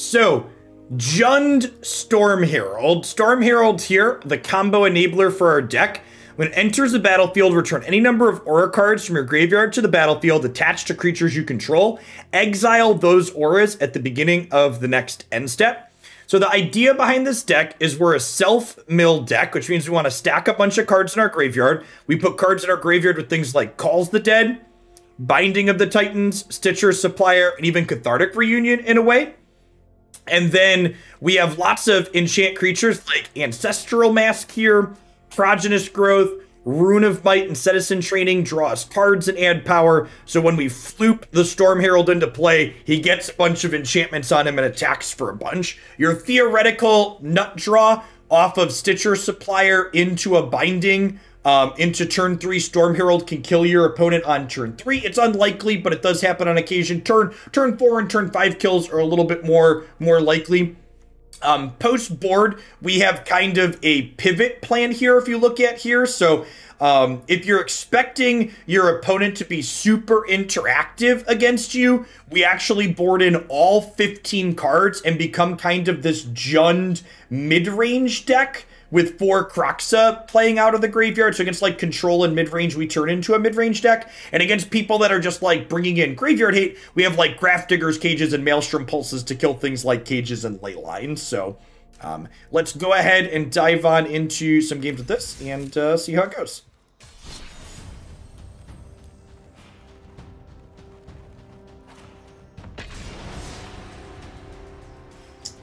So, Jund Storm Herald. Storm Herald here, the combo enabler for our deck. When it enters the battlefield, return any number of aura cards from your graveyard to the battlefield attached to creatures you control. Exile those auras at the beginning of the next end step. So the idea behind this deck is we're a self-mill deck, which means we want to stack a bunch of cards in our graveyard. We put cards in our graveyard with things like Calls the Dead, Binding of the Titans, Stitcher, Supplier, and even Cathartic Reunion in a way. And then we have lots of enchant creatures like Ancestral Mask here, Prodigious Growth, Rune of Might, and Setessan Training draw us cards and add power. So when we floop the Storm Herald into play, he gets a bunch of enchantments on him and attacks for a bunch. Your theoretical nut draw off of Stitcher Supplier into a Binding into turn 3, Storm Herald can kill your opponent on turn 3. It's unlikely, but it does happen on occasion. Turn 4 and turn 5 kills are a little bit more likely. Post board, we have kind of a pivot plan here if you look at here. So if you're expecting your opponent to be super interactive against you, we actually board in all 15 cards and become kind of this Jund mid-range deck with 4 Kroxa playing out of the graveyard. So against like control and mid-range, we turn into a mid-range deck. And against people that are just like bringing in graveyard hate, we have like Grafdigger's Cages and Maelstrom Pulses to kill things like Cages and Ley Lines. So let's go ahead and dive on into some games with this and see how it goes.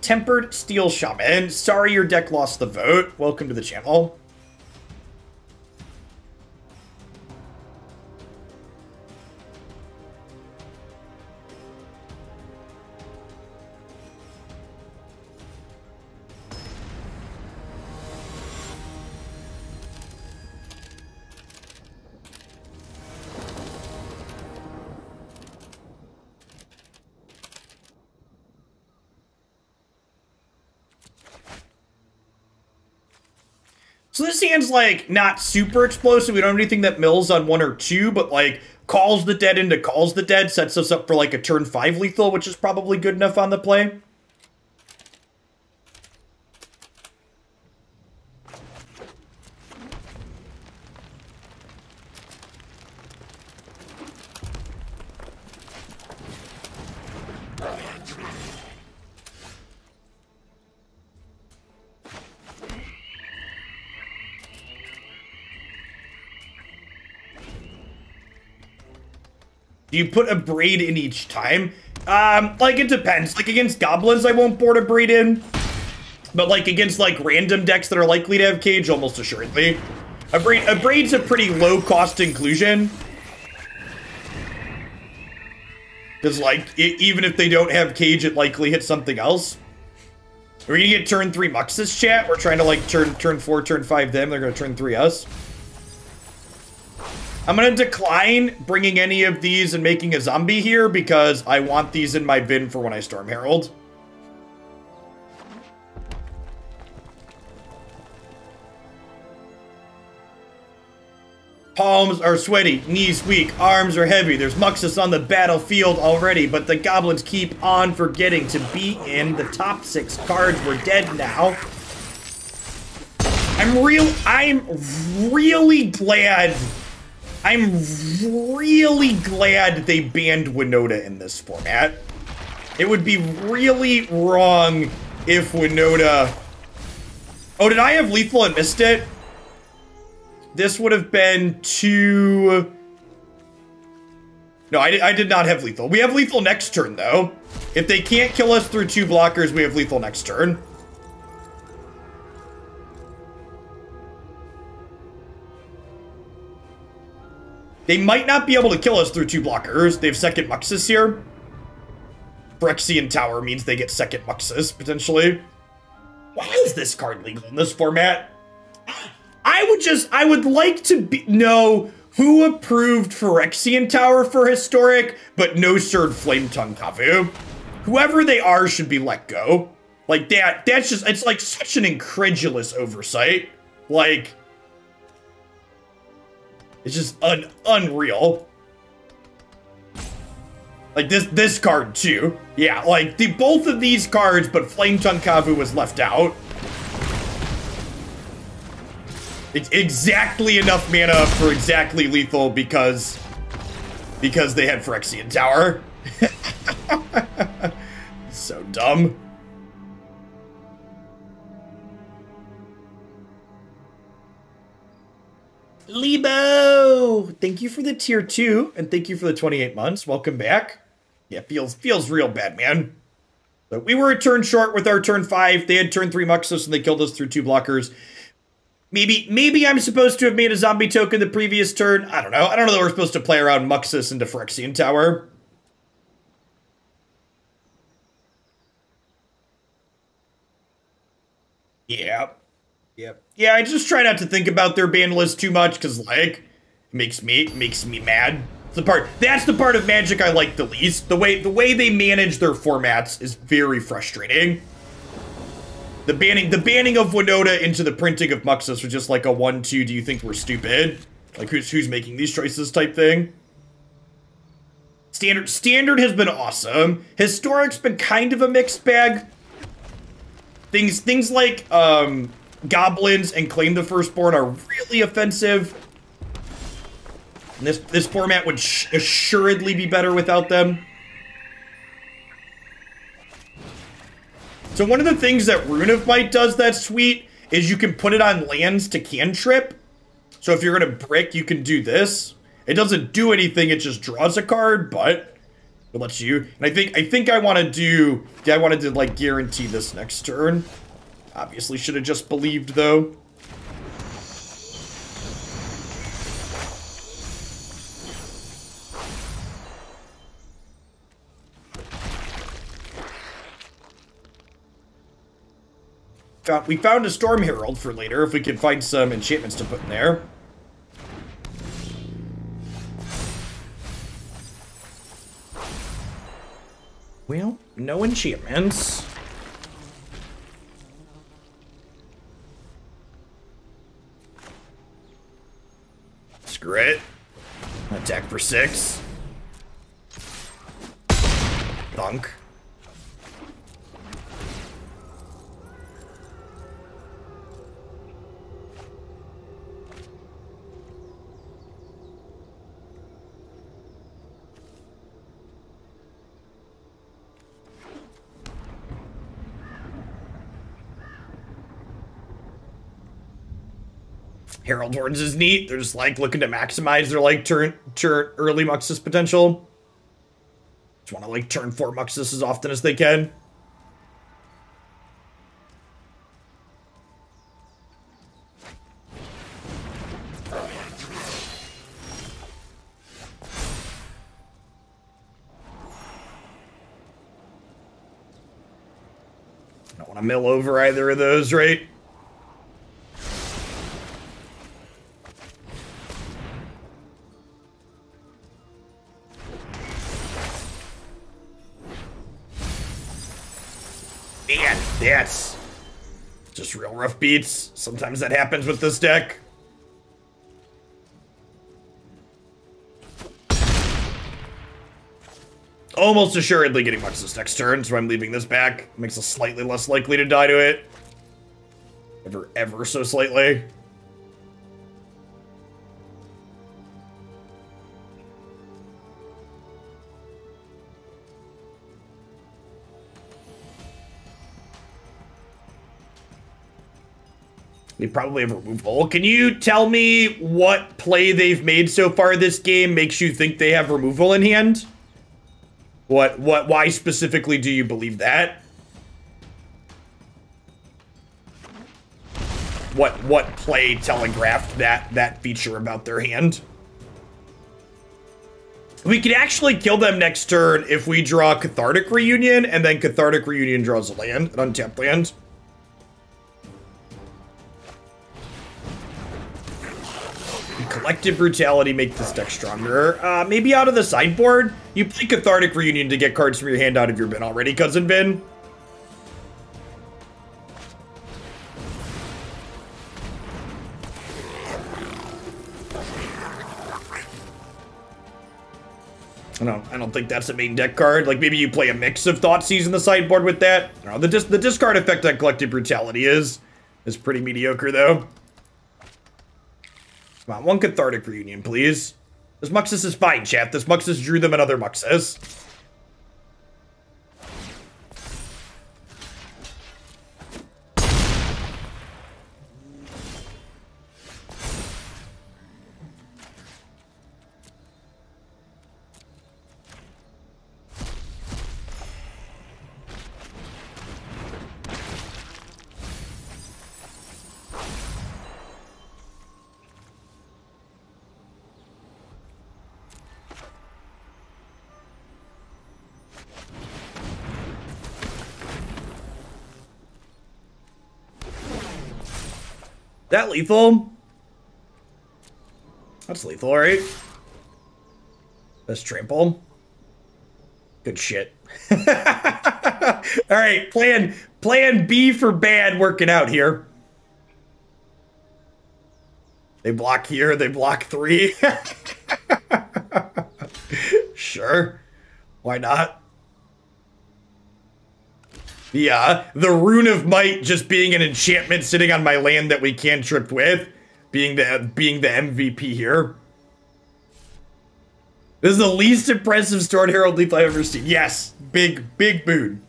Tempered Steel Shaman. Sorry your deck lost the vote. Welcome to the channel. So this hand's like not super explosive. We don't have anything that mills on 1 or 2, but like Calls the Dead into Calls the Dead sets us up for like a turn 5 lethal, which is probably good enough on the play. Do you put Abrade in each time? Like it depends. Like against goblins, I won't board Abrade in. But like against like random decks that are likely to have Cage, almost assuredly. Abrade's a pretty low cost inclusion. Because like, even if they don't have Cage, it likely hits something else. We're gonna get turn 3 Muxus chat. We're trying to like turn 4, turn 5 them. They're gonna turn 3 us. I'm going to decline bringing any of these and making a zombie here because I want these in my bin for when I Storm Herald. Palms are sweaty, knees weak, arms are heavy. There's Muxus on the battlefield already, but the goblins keep on forgetting to be in the top 6 cards. We're dead now. I'm really glad they banned Winota in this format. It would be really wrong if Winota... Oh, did I have lethal and missed it? This would have been 2... No, I did not have lethal. We have lethal next turn, though. If they can't kill us through 2 blockers, we have lethal next turn. They might not be able to kill us through 2 blockers. They have second Muxus here. Phyrexian Tower means they get second Muxus, potentially. Why is this card legal in this format? I would like to know who approved Phyrexian Tower for Historic, but no Surd Flametongue Kavu. Whoever they are should be let go. Like, that's just, it's like such an incredulous oversight. Like... It's just unreal. Like this card too. Yeah, like both of these cards, but Flame Tongue Kavu was left out. It's exactly enough mana for exactly lethal because they had Phyrexian Tower. So dumb. Lebo! Thank you for the tier 2, and thank you for the 28 months. Welcome back. Yeah, feels real bad, man. But we were a turn short with our turn 5. They had turn 3 Muxus, and they killed us through 2 blockers. Maybe I'm supposed to have made a zombie token the previous turn. I don't know. I don't know that we're supposed to play around Muxus into Phyrexian Tower. Yeah. Yep. Yeah, I just try not to think about their ban list too much because, like, it makes me mad. That's the part of Magic I like the least. The way they manage their formats is very frustrating. The banning of Winota into the printing of Muxus was just like a 1-2. Do you think we're stupid? Like who's making these choices type thing. Standard has been awesome. Historic's been kind of a mixed bag. Things like Goblins and Claim the Firstborn are really offensive. And this format would assuredly be better without them. So one of the things that Rune of Might does that's sweet is you can put it on lands to cantrip. So if you're gonna brick, you can do this. It doesn't do anything, it just draws a card, but it lets you. And I think I wanted to like guarantee this next turn. Obviously should have just believed though. We found a Storm Herald for later, if we can find some enchantments to put in there. Well, no enchantments. Screw it. Attack for 6. Thunk. Herald Horns is neat. They're just like looking to maximize their like turn early Muxus potential. Just want to like turn 4 Muxus as often as they can. Don't want to mill over either of those, right? Man, that's just real rough beats. Sometimes that happens with this deck. Almost assuredly getting Muxus next turn, so I'm leaving this back. Makes us slightly less likely to die to it. Ever so slightly. They probably have removal. Can you tell me what play they've made so far this game makes you think they have removal in hand? Why specifically do you believe that? What play telegraphed that feature about their hand? We could actually kill them next turn if we draw Cathartic Reunion, and then Cathartic Reunion draws a land, an untapped land. Collective Brutality make this deck stronger. Maybe out of the sideboard? You play Cathartic Reunion to get cards from your hand out of your bin already, Cousin Bin. I don't think that's a main deck card. Like, maybe you play a mix of Thoughtseize in the sideboard with that. I don't know, the discard effect on Collective Brutality is pretty mediocre, though. Come on, one Cathartic Reunion, please. This Muxus is fine, chat. This Muxus drew them another Muxus. That lethal? That's lethal, right? That's trample. Good shit. Alright, plan B for bad working out here. They block here, they block 3. Sure. Why not? Yeah, the Rune of Might just being an enchantment sitting on my land that we cantrip with, being the MVP here. This is the least impressive Storm Herald leaf I've ever seen. Yes, big boon.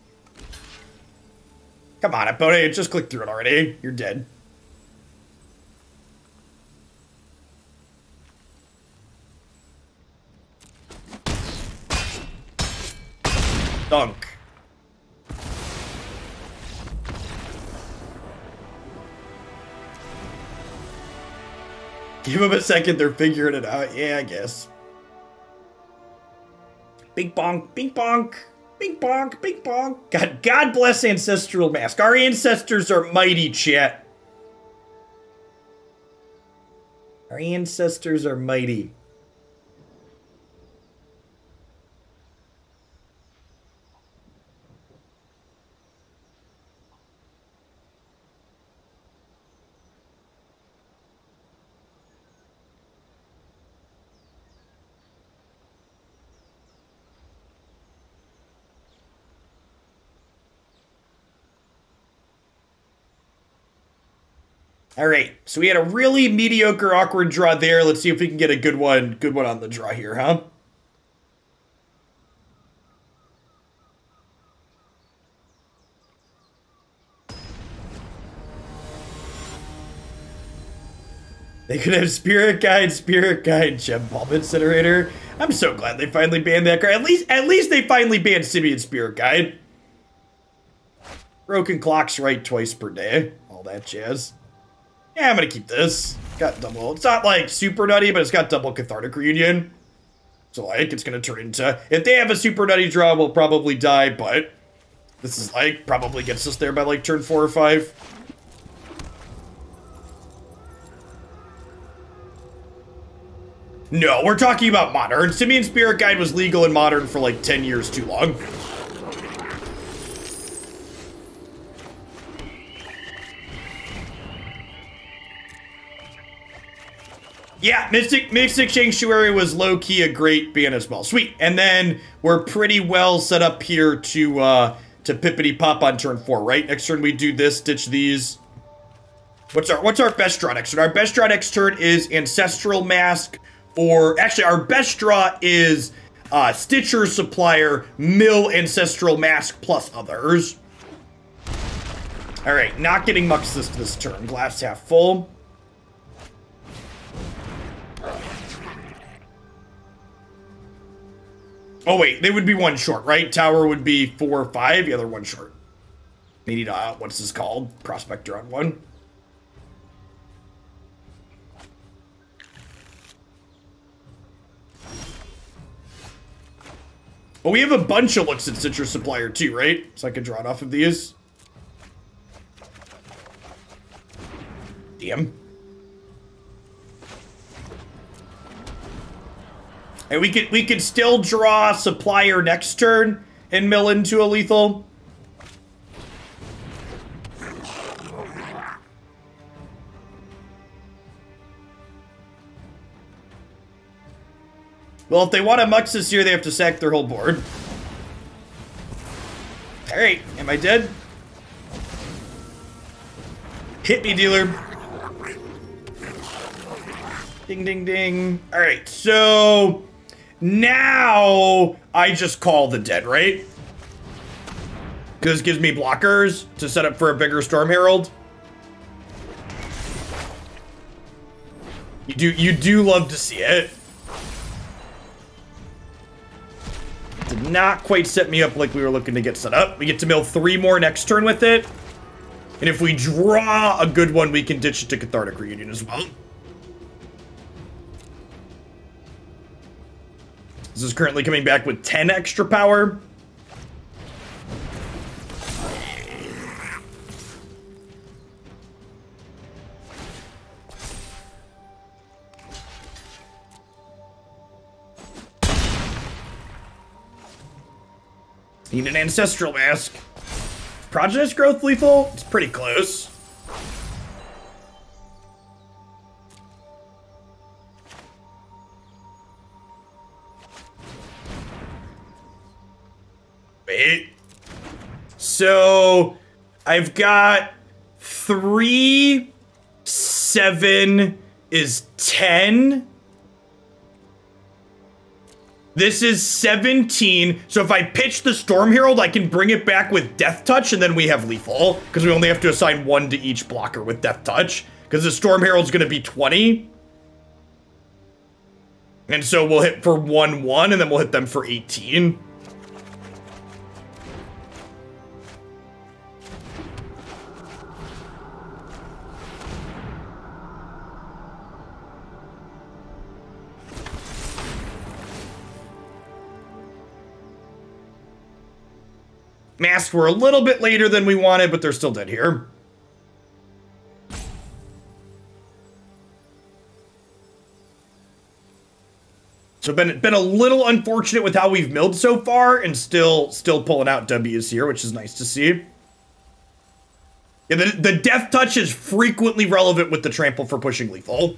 Come on, opponent, just click through it already. You're dead. Dunk. Give them a second, they're figuring it out. Yeah, I guess. Bing bonk, bing bonk, bing bonk, bing bonk. God bless Ancestral Mask. Our ancestors are mighty, chat. Our ancestors are mighty. All right, so we had a really mediocre, awkward draw there. Let's see if we can get a good one on the draw here, huh? They could have Spirit Guide, Gem Bomb Incinerator. I'm so glad they finally banned that card. At least they finally banned Simian Spirit Guide. Broken clocks right twice per day. All that jazz. Yeah, I'm gonna keep this. Got double. It's not like super nutty, but it's got double Cathartic Reunion. So like, it's gonna turn into. If they have a super nutty draw, we'll probably die. But this is like probably gets us there by like turn 4 or 5. No, we're talking about modern. Simian Spirit Guide was legal in modern for like 10 years too long. Yeah, Mystic Sanctuary was low-key a great ban as well. Sweet. And then we're pretty well set up here to Pippity Pop on turn 4, right? Next turn we do this, ditch these. What's our best draw next turn? Our best draw next turn is Ancestral Mask, or actually our best draw is Stitcher, Supplier, Mill, Ancestral Mask, plus others. Alright, not getting Muxus this turn. Glass half full. Oh wait, they would be one short, right? Tower would be 4 or 5, the other one short. They need, what's this called? Prospector on 1. Well, we have a bunch of looks at Citrus Supplier too, right? So I can draw it off of these. Damn. And we could still draw Supplier next turn and mill into a lethal. Well, if they want to Mux this year, they have to sack their whole board. Alright, am I dead? Hit me, dealer. Ding, ding, ding. Alright, so now I just call the dead, right? Because this gives me blockers to set up for a bigger Storm Herald. You do love to see it. Did not quite set me up like we were looking to get set up. We get to mill 3 more next turn with it. And if we draw a good one, we can ditch it to Cathartic Reunion as well. This is currently coming back with 10 extra power. Need an Ancestral Mask. Prodigious Growth lethal? It's pretty close. Wait. So, I've got 3, 7 is 10. This is 17, so if I pitch the Storm Herald, I can bring it back with Death Touch, and then we have lethal, because we only have to assign 1 to each blocker with Death Touch, because the Storm Herald's going to be 20. And so we'll hit for 1-1, and then we'll hit them for 18. Masks were a little bit later than we wanted, but they're still dead here. So been a little unfortunate with how we've milled so far, and still pulling out W's here, which is nice to see. Yeah, the Death Touch is frequently relevant with the Trample for pushing lethal.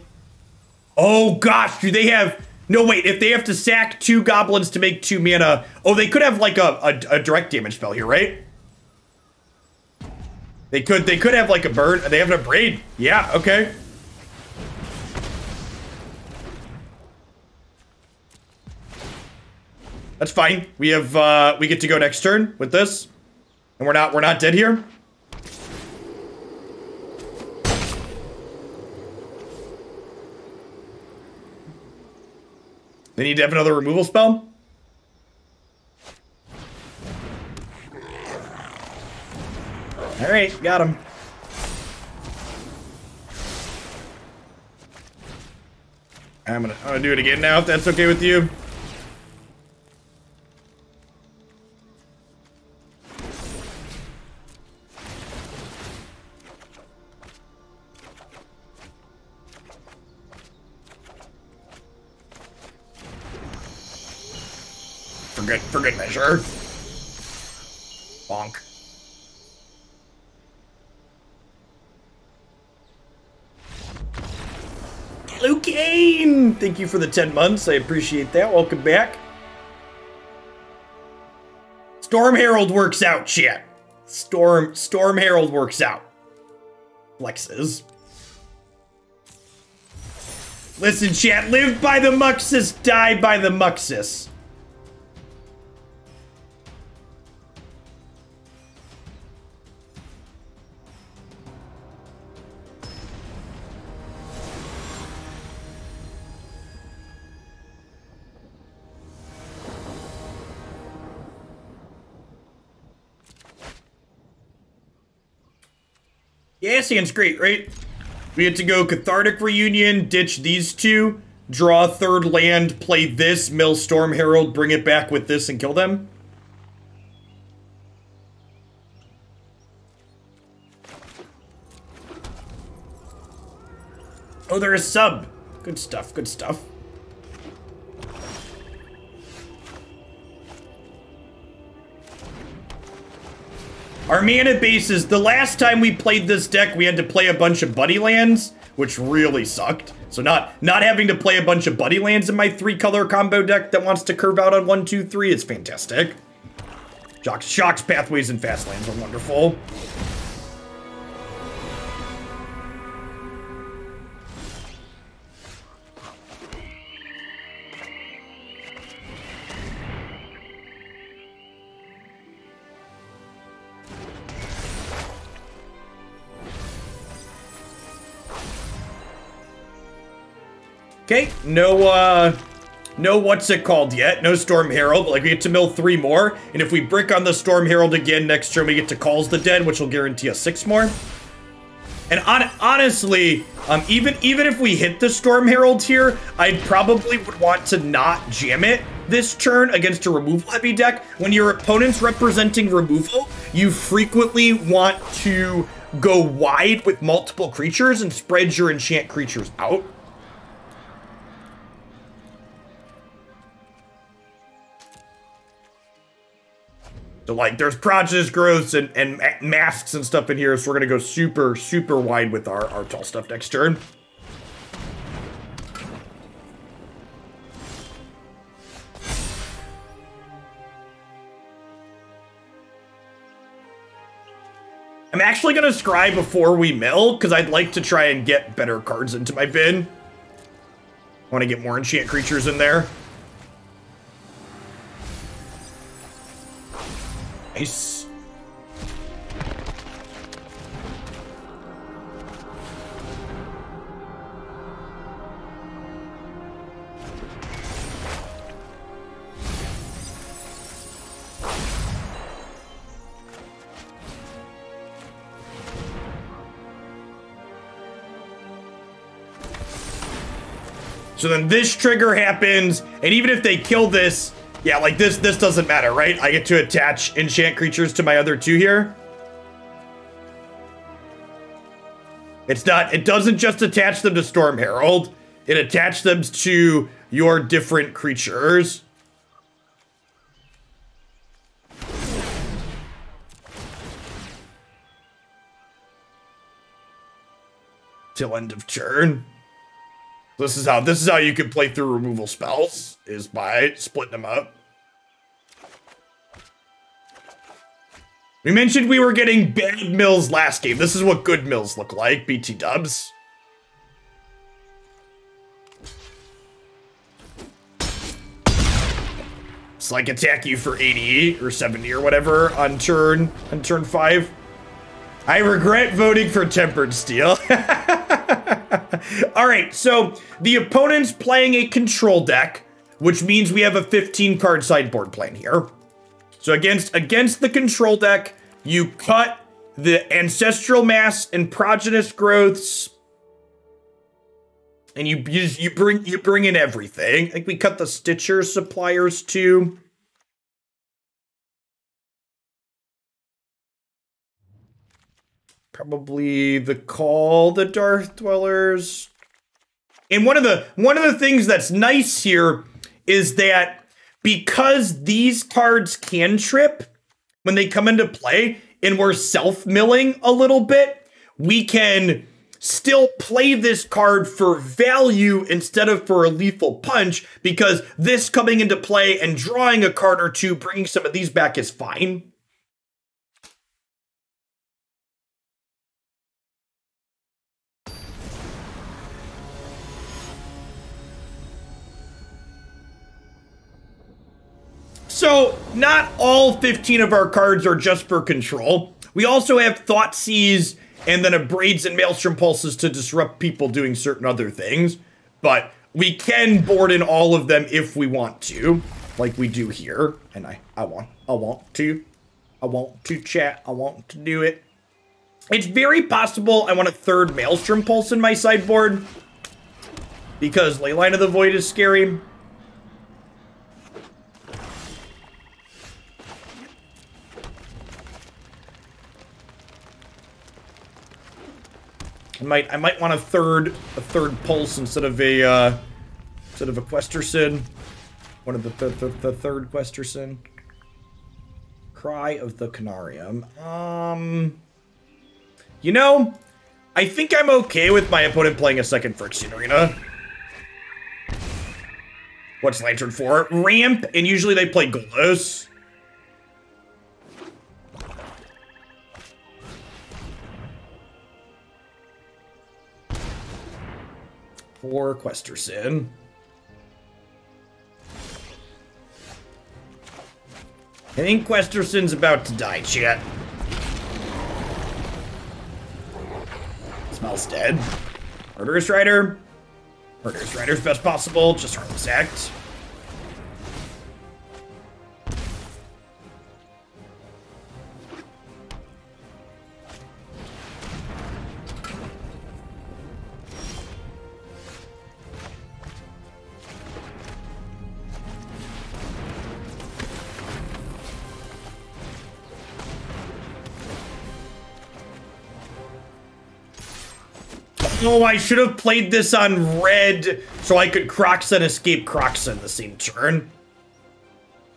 Oh gosh, do they have... No, wait, if they have to sack 2 goblins to make 2 mana... Oh, they could have, like, a direct damage spell here, right? They could have, like, a burn. They have an Abrade. Yeah, okay. That's fine. We have, we get to go next turn with this. And we're not dead here. They need to have another removal spell. All right, got him. I'm gonna do it again now, if that's okay with you. For good measure. Bonk. Lucane! Thank you for the 10 months. I appreciate that. Welcome back. Storm Herald works out, chat. Storm Herald works out. Flexes. Listen, chat. Live by the Muxus, die by the Muxus. Yeah, sounds great, right? We had to go Cathartic Reunion, ditch these 2, draw a 3rd land, play this, mill Storm Herald, bring it back with this, and kill them. Oh, they're a sub. Good stuff, good stuff. Our mana bases, the last time we played this deck, we had to play a bunch of buddy lands, which really sucked. So not having to play a bunch of buddy lands in my 3-color combo deck that wants to curve out on 1, 2, 3 is fantastic. Shocks, Pathways, and Fast Lands are wonderful. Okay, no what's it called yet, no Storm Herald, like we get to mill 3 more, and if we brick on the Storm Herald again next turn, we get to Calls the Dead, which will guarantee us 6 more. And honestly, even if we hit the Storm Herald here, I probably would want to not jam it this turn against a removal heavy deck. When your opponent's representing removal, you frequently want to go wide with multiple creatures and spread your enchant creatures out. So, like, there's Prodigious Growths and masks and stuff in here, so we're going to go super, super wide with our tall stuff next turn. I'm actually going to scry before we mill, because I'd like to try and get better cards into my bin. I want to get more enchant creatures in there. Nice. So then this trigger happens, and even if they kill this, yeah, like this doesn't matter, right? I get to attach enchant creatures to my other 2 here. It doesn't just attach them to Storm Herald. It attaches them to your different creatures. Till end of turn. This is how you can play through removal spells, is by splitting them up. We mentioned we were getting bad mills last game. This is what good mills look like, BT dubs. It's like attack you for 80 or 70 or whatever on turn 5. I regret voting for Tempered Steel. All right, so the opponent's playing a control deck, which means we have a 15-card sideboard plan here. So against the control deck, you cut the Ancestral Mask and Prodigious Growths, and you bring in everything. I think we cut the Stitcher Suppliers too. Probably the Call the Dark Dwellers. And one of the things that's nice here is that because these cards can trip when they come into play and we're self-milling a little bit, we can still play this card for value instead of for a lethal punch, because this coming into play and drawing a card or 2, bringing some of these back is fine. So, not all 15 of our cards are just for control. We also have Thoughtseize and then Abrades and Maelstrom Pulses to disrupt people doing certain other things. But we can board in all of them if we want to, like we do here. And I want to chat. I want to do it. It's very possible I want a 3rd Maelstrom Pulse in my sideboard, because Leyline of the Void is scary. I might want a third pulse instead of a Questerson. One of the third Questerson. Cry of the Canarium. You know, I think I'm okay with my opponent playing a second Phyrexian Arena. What's Lantern for? Ramp, and usually they play Golos. Poor Questerson. I think Questerson's about to die, chat. Smells dead. Murderous Rider. Murderous Rider's best possible. Just Heartless Act. Oh, I should have played this on red so I could Kroxa and escape Kroxa in the same turn.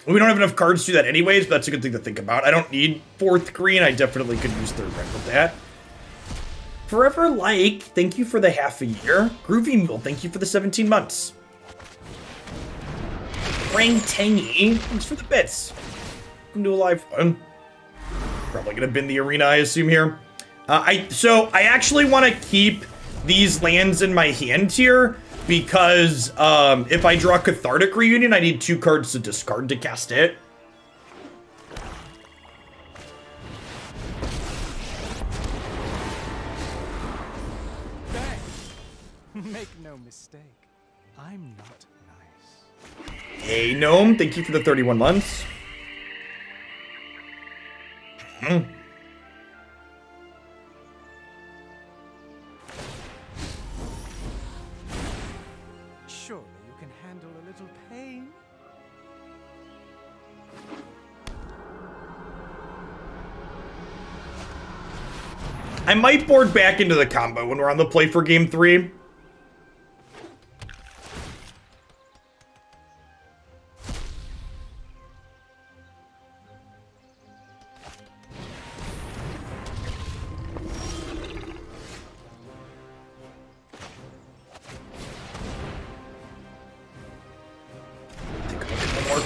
We don't have enough cards to do that anyways, but that's a good thing to think about. I don't need 4th green. I definitely could use 3rd red with that. Forever Like, thank you for the half a year. Groovy Mule, thank you for the 17 months. Rang Tangy, thanks for the bits. Welcome to a live one. Probably gonna bin the arena, I assume here. So I actually want to keep these lands in my hand here because if I draw Cathartic Reunion, I need 2 cards to discard to cast it. Make no mistake, I'm not nice. Hey, Gnome, thank you for the 31 months. Surely you can handle a little pain. I might board back into the combo when we're on the play for game 3.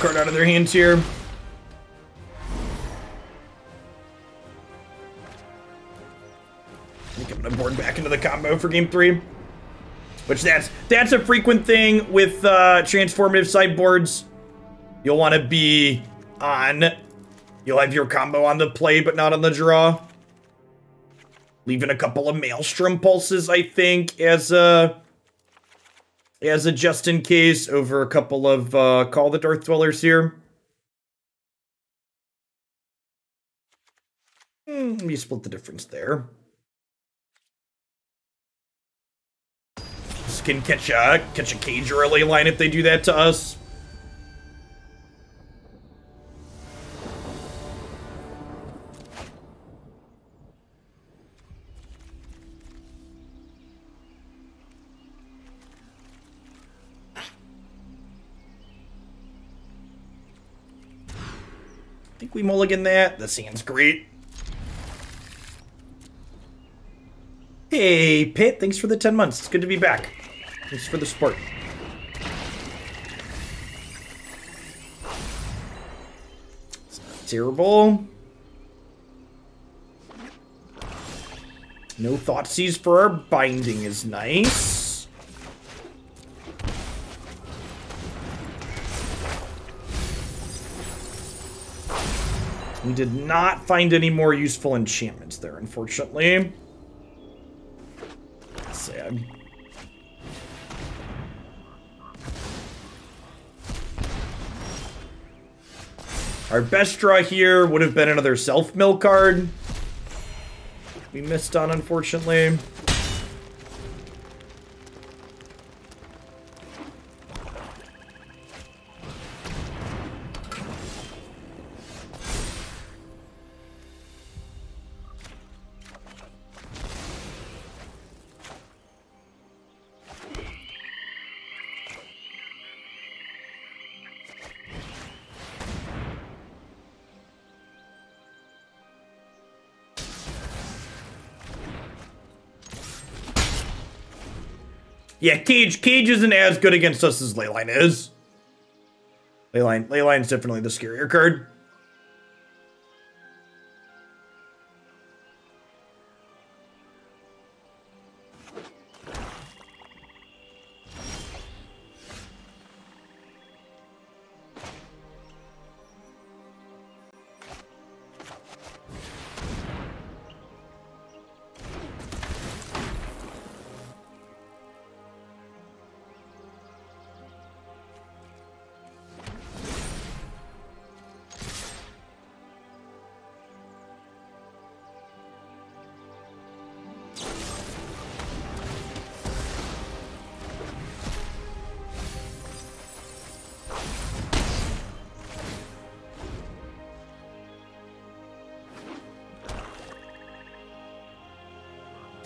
Card out of their hands here. I think I'm gonna board back into the combo for game 3. Which that's a frequent thing with transformative sideboards. You'll want to be on. You'll have your combo on the play, but not on the draw. Leaving a couple of Maelstrom Pulses, I think, as a just in case over a couple of Call the Dark Dwellers here. Let me split the difference there. This can catch a cage or a ley line if they do that to us. I think we mulligan that. That sounds great. Hey, Pitt, thanks for the 10 months. It's good to be back. Thanks for the support. It's not terrible. No Thoughtseize for our binding is nice. We did not find any more useful enchantments there, unfortunately. Sad. Our best draw here would have been another self-mill card. We missed on, unfortunately. Yeah, Cage isn't as good against us as Leyline is. Leyline's definitely the scarier card.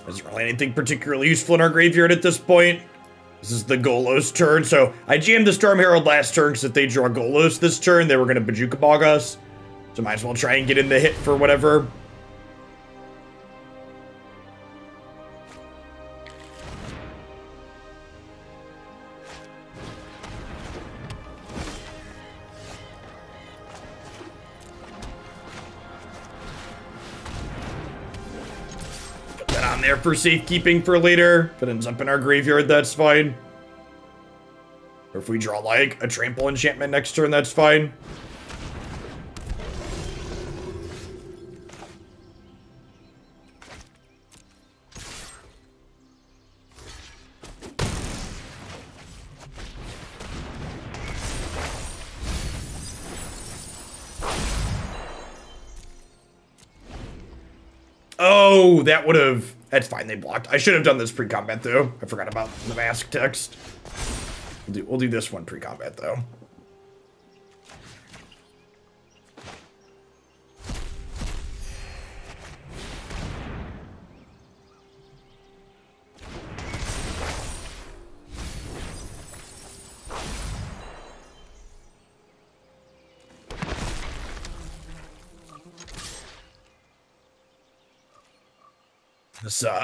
Isn't really anything particularly useful in our graveyard at this point. This is the Golos turn, so I jammed the Storm Herald last turn because if they draw Golos this turn, they were going to Bajuka Bog us. So might as well try and get in the hit for whatever. There for safekeeping for later. If it ends up in our graveyard, that's fine. Or if we draw like a trample enchantment next turn, that's fine. Oh, that would have... That's fine, they blocked. I should have done this pre-combat, though. I forgot about the mask text. We'll do this one pre-combat, though.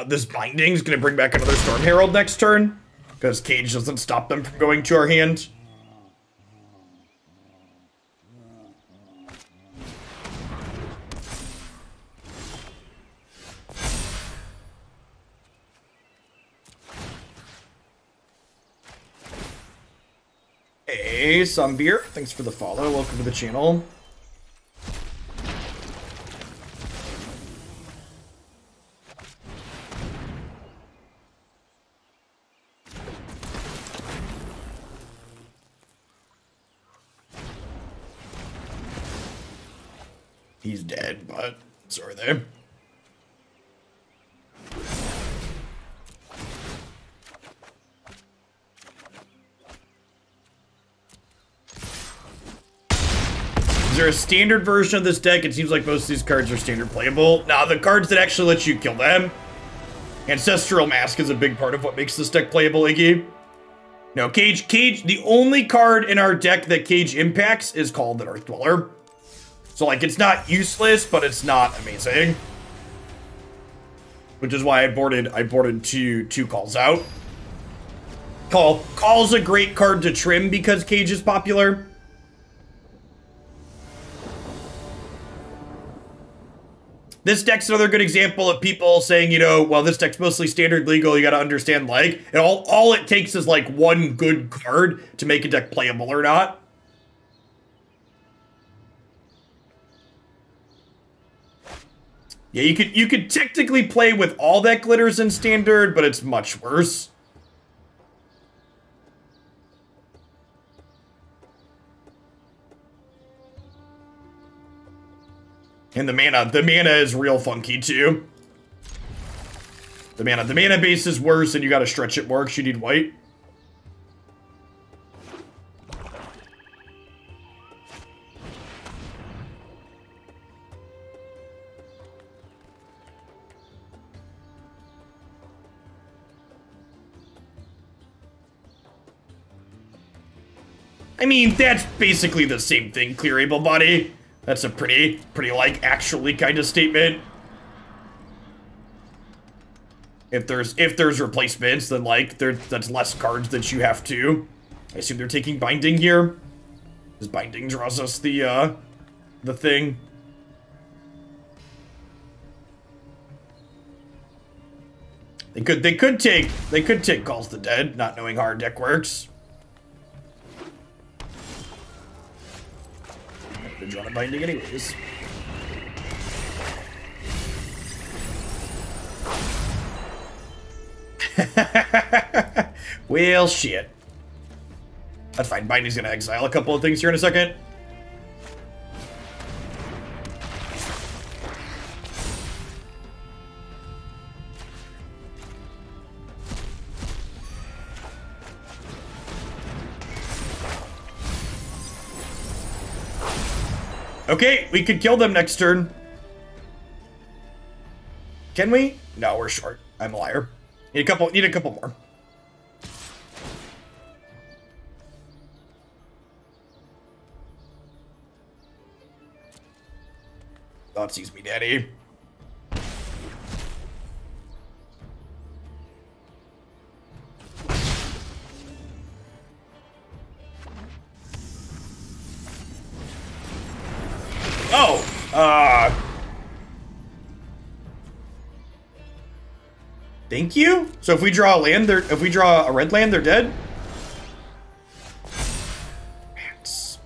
This binding is going to bring back another Storm Herald next turn, because Cage doesn't stop them from going to our hand. Hey, Sunbeer, thanks for the follow. Welcome to the channel. He's dead, but so are they. Is there a standard version of this deck? It seems like most of these cards are standard playable. Now, the cards that actually let you kill them. Ancestral Mask is a big part of what makes this deck playable, Iggy. No, Cage, the only card in our deck that Cage impacts is called an Earth Dweller. So, like, it's not useless, but it's not amazing. Which is why I boarded two calls out. Call's a great card to trim because Cage is popular. This deck's another good example of people saying, you know, well, this deck's mostly standard legal, you gotta understand, like, and all it takes is, like, one good card to make a deck playable or not. Yeah, you could technically play with all that glitters in standard, but it's much worse. And the mana is real funky too. The mana base is worse, and you gotta stretch it more because you need white. I mean, that's basically the same thing, Clear Able Body. That's a pretty like, actually kind of statement. If there's replacements, then like that's less cards that you have to. I assume they're taking binding here. Because binding draws us the thing. They could take Calls the Dead, not knowing how our deck works. They're drawing a binding anyways. Well, shit. That's fine. Binding's gonna exile a couple of things here in a second. Okay, we could kill them next turn. Can we? No, we're short. I'm a liar. Need a couple more. Thoughtseize me, daddy. Thank you? So if we draw a land, if we draw a red land, they're dead? Rats.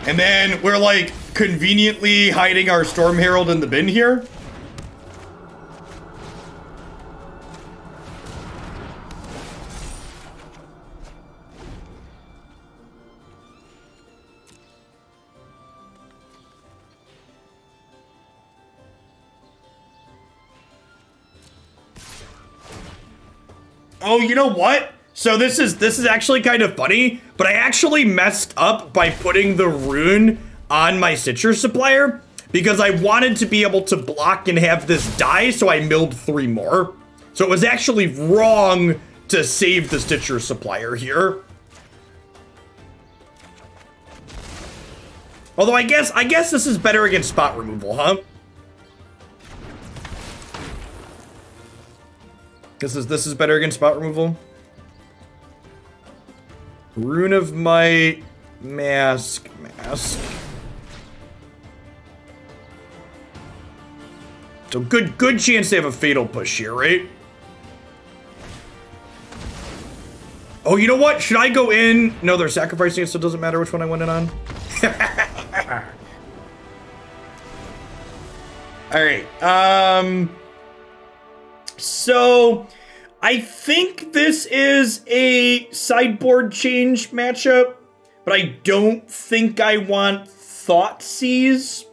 And then we're like conveniently hiding our Storm Herald in the bin here. Oh, you know what? So this is actually kind of funny, but I actually messed up by putting the rune on my Stitcher Supplier because I wanted to be able to block and have this die, so I milled 3 more. So it was actually wrong to save the Stitcher Supplier here. Although I guess this is better against spot removal, huh? This is better against spot removal. Rune of Might, Mask. So good chance they have a fatal push here, right? Oh, you know what? Should I go in? No, they're sacrificing it, so it doesn't matter which one I went in on. All right. So I think this is a sideboard change matchup, but I don't think I want Thoughtseize.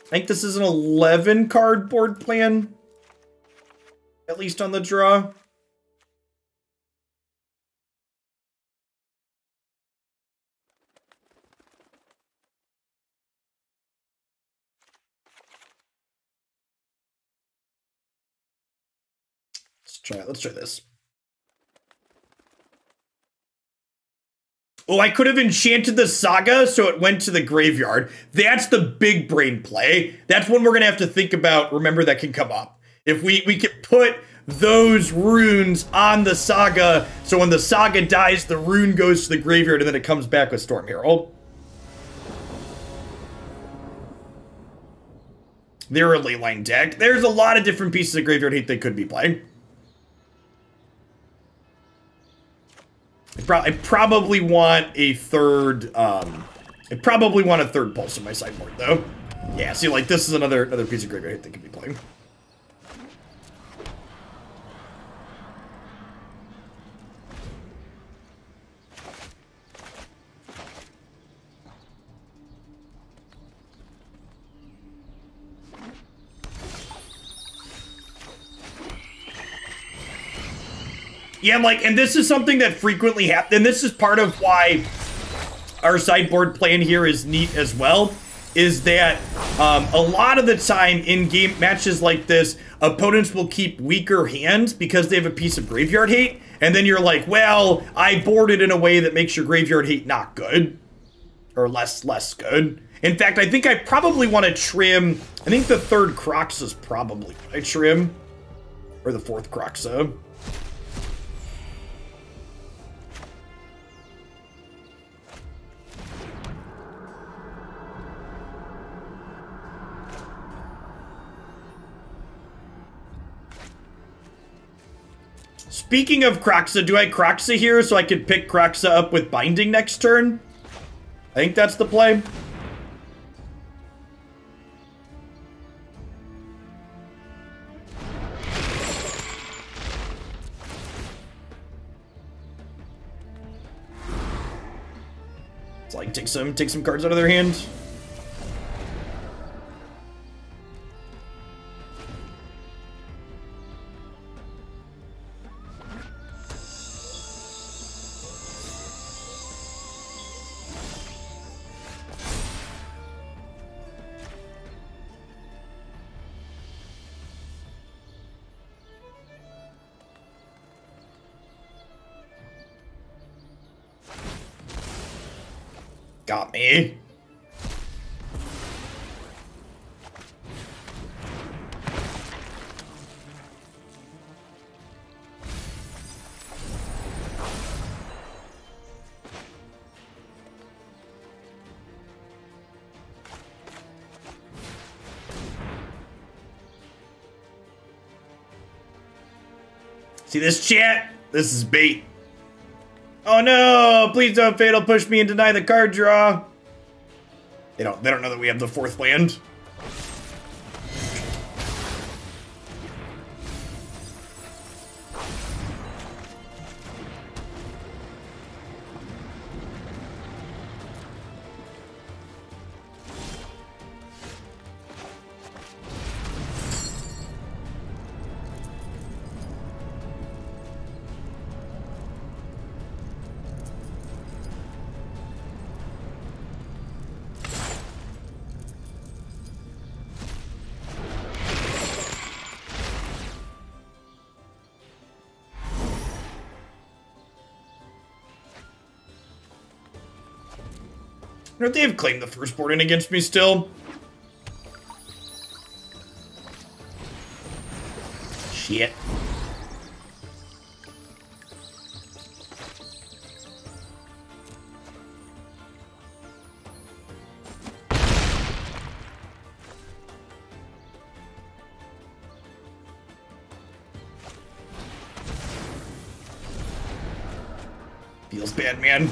I think this is an 11 card board plan, at least on the draw. Let's try this. Oh, I could have enchanted the Saga so it went to the graveyard. That's the big brain play. That's one we're going to have to think about. Remember, that can come up. If we could put those runes on the Saga, so when the Saga dies, the rune goes to the graveyard and then it comes back with Storm Herald. They're a leyline deck. There's a lot of different pieces of graveyard hate they could be playing. I probably want a third, pulse in my sideboard, though. Yeah, see, like, this is another piece of graveyard hit they could be playing. Yeah, like, and this is something that frequently happens, and this is part of why our sideboard plan here is neat as well, is that a lot of the time in game matches like this, opponents will keep weaker hands because they have a piece of graveyard hate, and then you're like, well, I boarded in a way that makes your graveyard hate not good, or less good. In fact, I think I probably want to trim, I think the third Kroxa is probably what I trim, or the fourth Kroxa. Speaking of Kroxa, do I Kroxa here so I could pick Kroxa up with Binding next turn? I think that's the play. It's like take some cards out of their hand. Got me. See this chat? This is bait. Oh no, please don't fatal push me and deny the card draw. They don't know that we have the fourth land. You know, they have claimed the firstborn in against me still. Shit. Feels bad, man.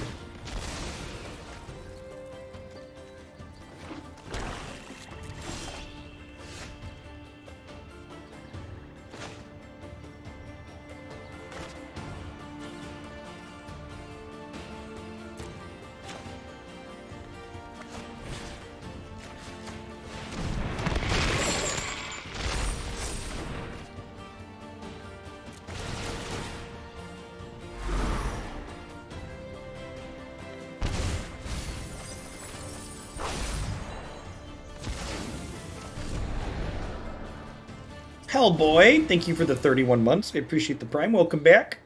Hellboy, thank you for the 31 months. I appreciate the prime. Welcome back.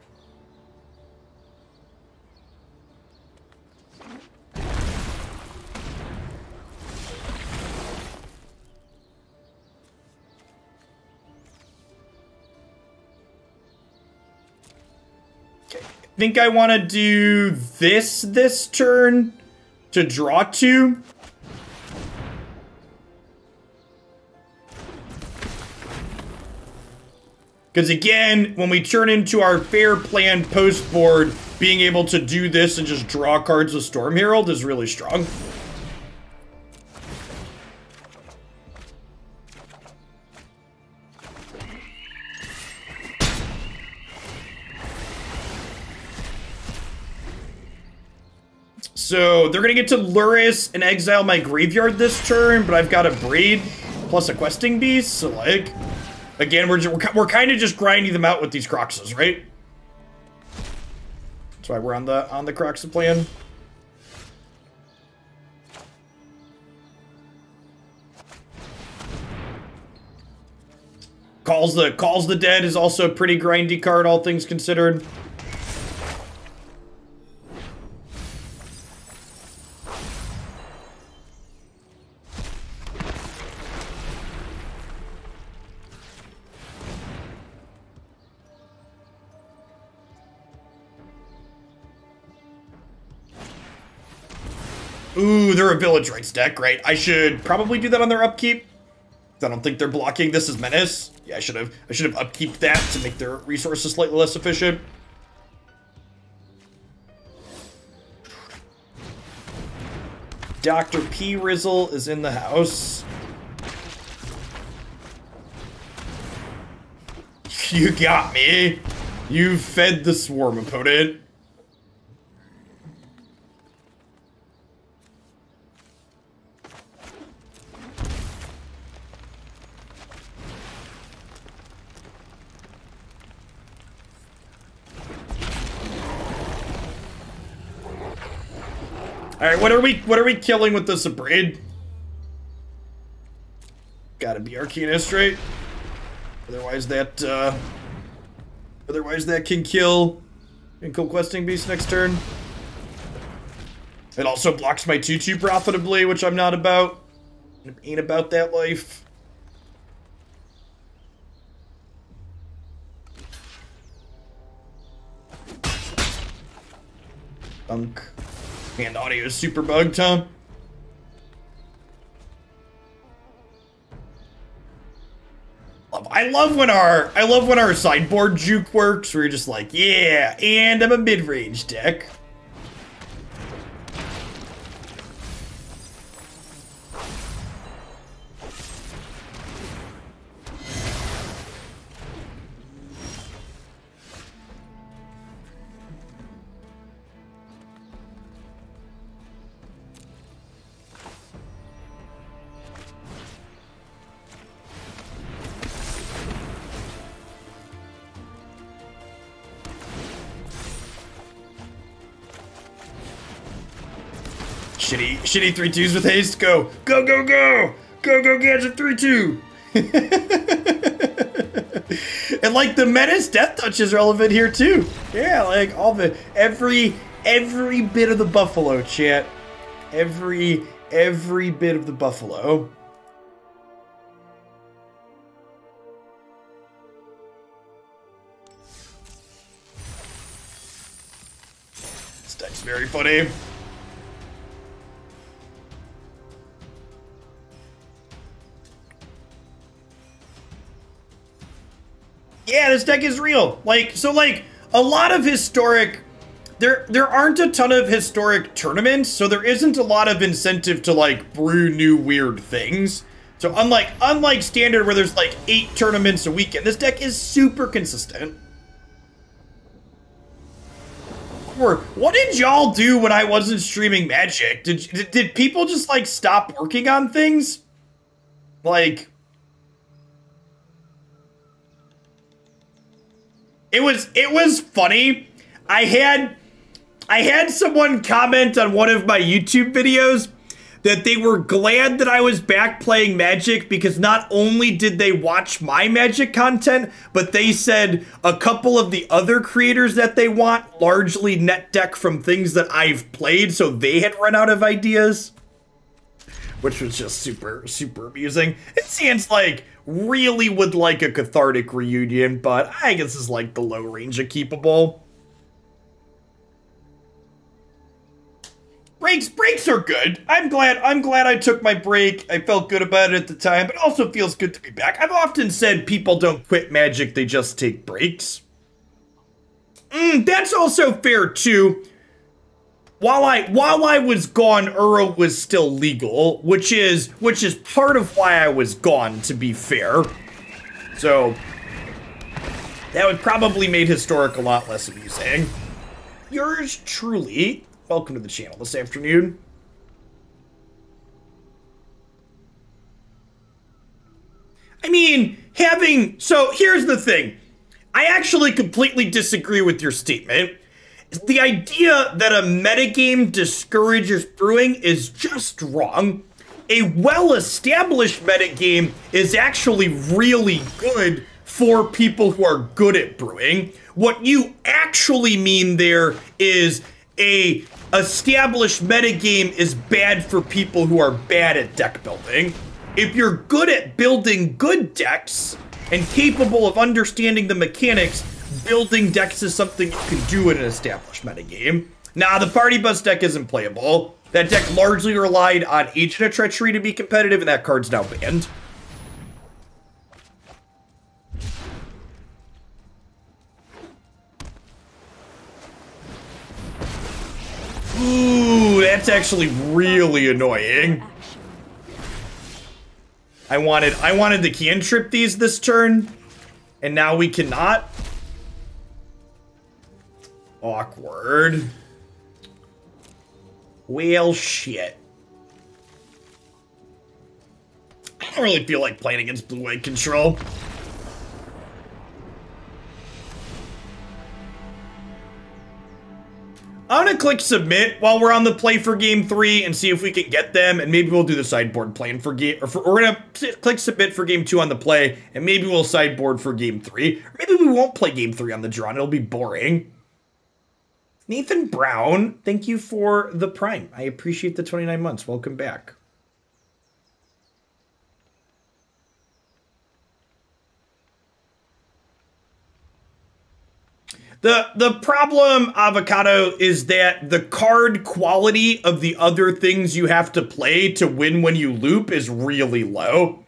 Okay. I think I want to do this turn to draw 2. Because again, when we turn into our fair plan post board, being able to do this and just draw cards with Storm Herald is really strong. So they're going to get to Luris and exile my graveyard this turn, but I've got a Abrade plus a Questing Beast, so like... Again, we're kind of just grinding them out with these Kroxas, right? That's why we're on the Kroxa plan. Calls the Dead is also a pretty grindy card, all things considered. Ooh, they're a Village Rites deck, right? I should probably do that on their upkeep. I don't think they're blocking. This is Menace. Yeah, I should have upkeep that to make their resources slightly less efficient. Dr. P. Rizzle is in the house. You got me. You fed the swarm, opponent. All right, what are we killing with this Abrade? Gotta be Arcanist, right? Otherwise that can kill Questing Beast next turn. It also blocks my 2/2 profitably, which I'm not about. Ain't about that life. Bunk. And audio is super bugged, huh? I love when our sideboard juke works, where you're just like, yeah, and I'm a mid-range deck. Shitty 3/2s with haste. Go, go, go, go, go, go, gadget 3/2. And like the Menace Death Touch is relevant here too. Yeah, like all the every bit of the buffalo, chat. Every bit of the buffalo. This deck's very funny. Yeah, this deck is real. Like, so like a lot of historic, there aren't a ton of historic tournaments, so there isn't a lot of incentive to like brew new weird things. So unlike standard where there's like 8 tournaments a weekend, this deck is super consistent. Or what did y'all do when I wasn't streaming Magic? Did people just like stop working on things? Like, it was funny. I had someone comment on one of my YouTube videos that they were glad that I was back playing Magic because not only did they watch my Magic content, but they said a couple of the other creators that they want largely net deck from things that I've played, so they had run out of ideas. Which was just super, super amusing. It seems like really would like a Cathartic Reunion, but I guess it's like the low range of keepable. Breaks are good. I'm glad I took my break. I felt good about it at the time, but it also feels good to be back. I've often said people don't quit Magic, they just take breaks. That's also fair too. While I was gone, Uro was still legal, which is part of why I was gone, to be fair. So that would probably made Historic a lot less amusing. Yours truly, welcome to the channel this afternoon. I mean, so here's the thing. I actually completely disagree with your statement. The idea that a metagame discourages brewing is just wrong. A well-established metagame is actually really good for people who are good at brewing. What you actually mean there is a established metagame is bad for people who are bad at deck building. If you're good at building good decks and capable of understanding the mechanics, building decks is something you can do in an established metagame. Nah, the Party Bus deck isn't playable. That deck largely relied on Agent of Treachery to be competitive, and that card's now banned. Ooh, that's actually really annoying. I wanted to cantrip these this turn, and now we cannot. Awkward. Well, shit. I don't really feel like playing against blue-white control. I'm gonna click submit while we're on the play for game 3 and see if we can get them, and maybe we'll do the sideboard plan for game, we're gonna click submit for game 2 on the play, and maybe we'll sideboard for game 3. Or maybe we won't play game 3 on the draw, and it'll be boring. Nathan Brown, thank you for the Prime. I appreciate the 29 months. Welcome back. The problem, Avocado, is that the card quality of the other things you have to play to win when you loop is really low.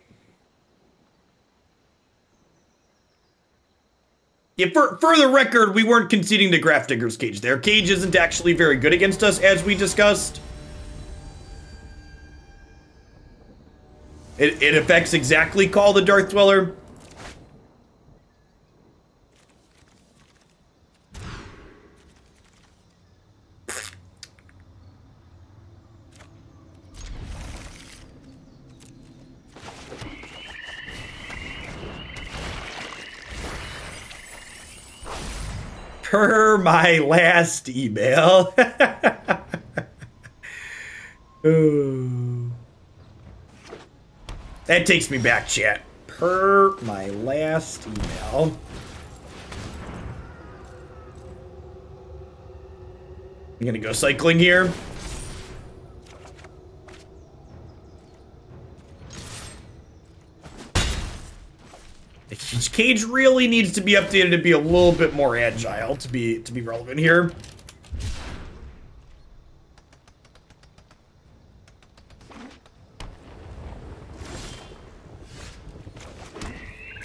Yeah, for the record, we weren't conceding to Grafdigger's Cage there. Cage isn't actually very good against us, as we discussed. It affects exactly Call the Dark Dweller. Per my last email. That takes me back, chat. Per my last email. I'm gonna go cycling here. Cage really needs to be updated to be a little bit more agile to be relevant here.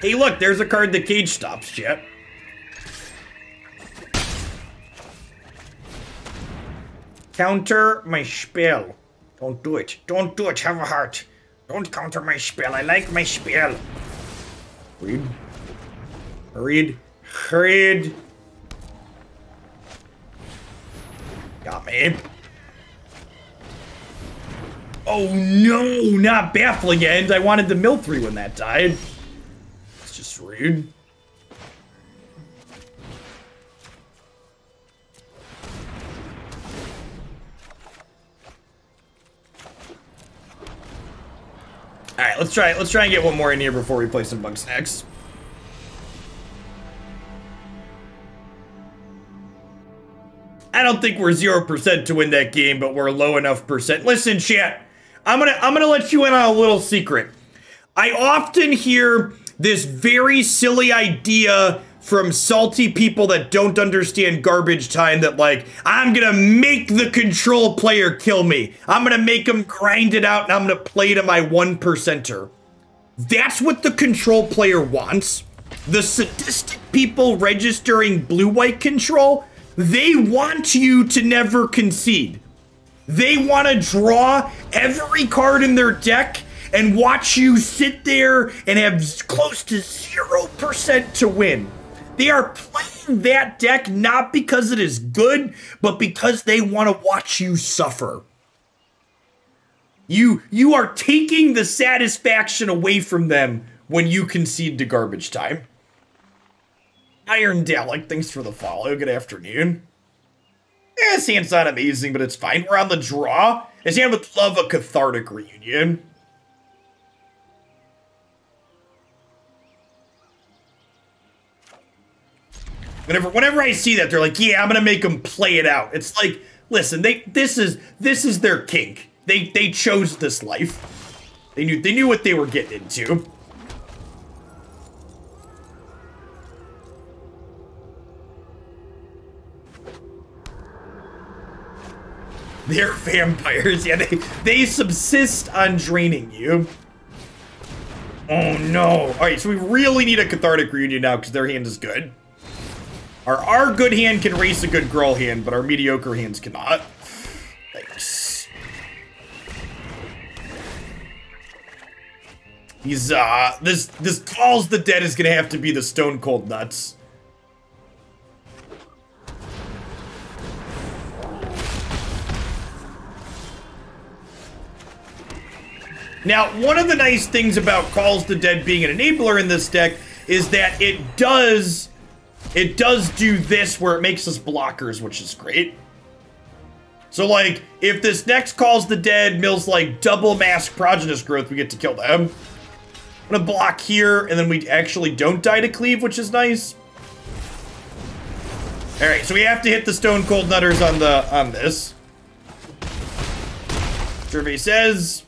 Hey, look, there's a card that Cage stops, chat. Counter my spell. Don't do it. Don't do it. Have a heart. Don't counter my spell. I like my spell. Read. Got me. Oh no, not Baffling End. I wanted the mill 3 when that died. It's just rude. Alright, let's try and get one more in here before we play some bug snacks. I don't think we're 0% to win that game, but we're low enough percent. Listen, chat, I'm gonna let you in on a little secret. I often hear this very silly idea from salty people that don't understand garbage time that, like, I'm gonna make the control player kill me. I'm gonna make him grind it out and I'm gonna play to my 1%er. That's what the control player wants. The sadistic people registering blue-white control, they want you to never concede. They want to draw every card in their deck and watch you sit there and have close to 0% to win. They are playing that deck not because it is good, but because they want to watch you suffer. You are taking the satisfaction away from them when you concede to garbage time. Iron Dalek, thanks for the follow. Good afternoon. His hand's not amazing, but it's fine. We're on the draw. His hand would love a Cathartic Reunion. Whenever I see that, they're like, yeah, I'm gonna make them play it out. It's like, listen, this is their kink. They chose this life. They knew what they were getting into. They're vampires. Yeah, they subsist on draining you. Oh no. Alright, so we really need a Cathartic Reunion now because their hand is good. Our good hand can race a good girl hand, but our mediocre hands cannot. Thanks. He's this Calls the Dead is gonna have to be the Stone Cold Nuts. Now, one of the nice things about Calls the Dead being an enabler in this deck is that it does do this where it makes us blockers, which is great. So, like, if this next Calls the Dead mills, like, double Mask Prodigious Growth, we get to kill them. I'm gonna block here, and then we actually don't die to cleave, which is nice. Alright, so we have to hit the Stone Cold Nutters on this. Survey says...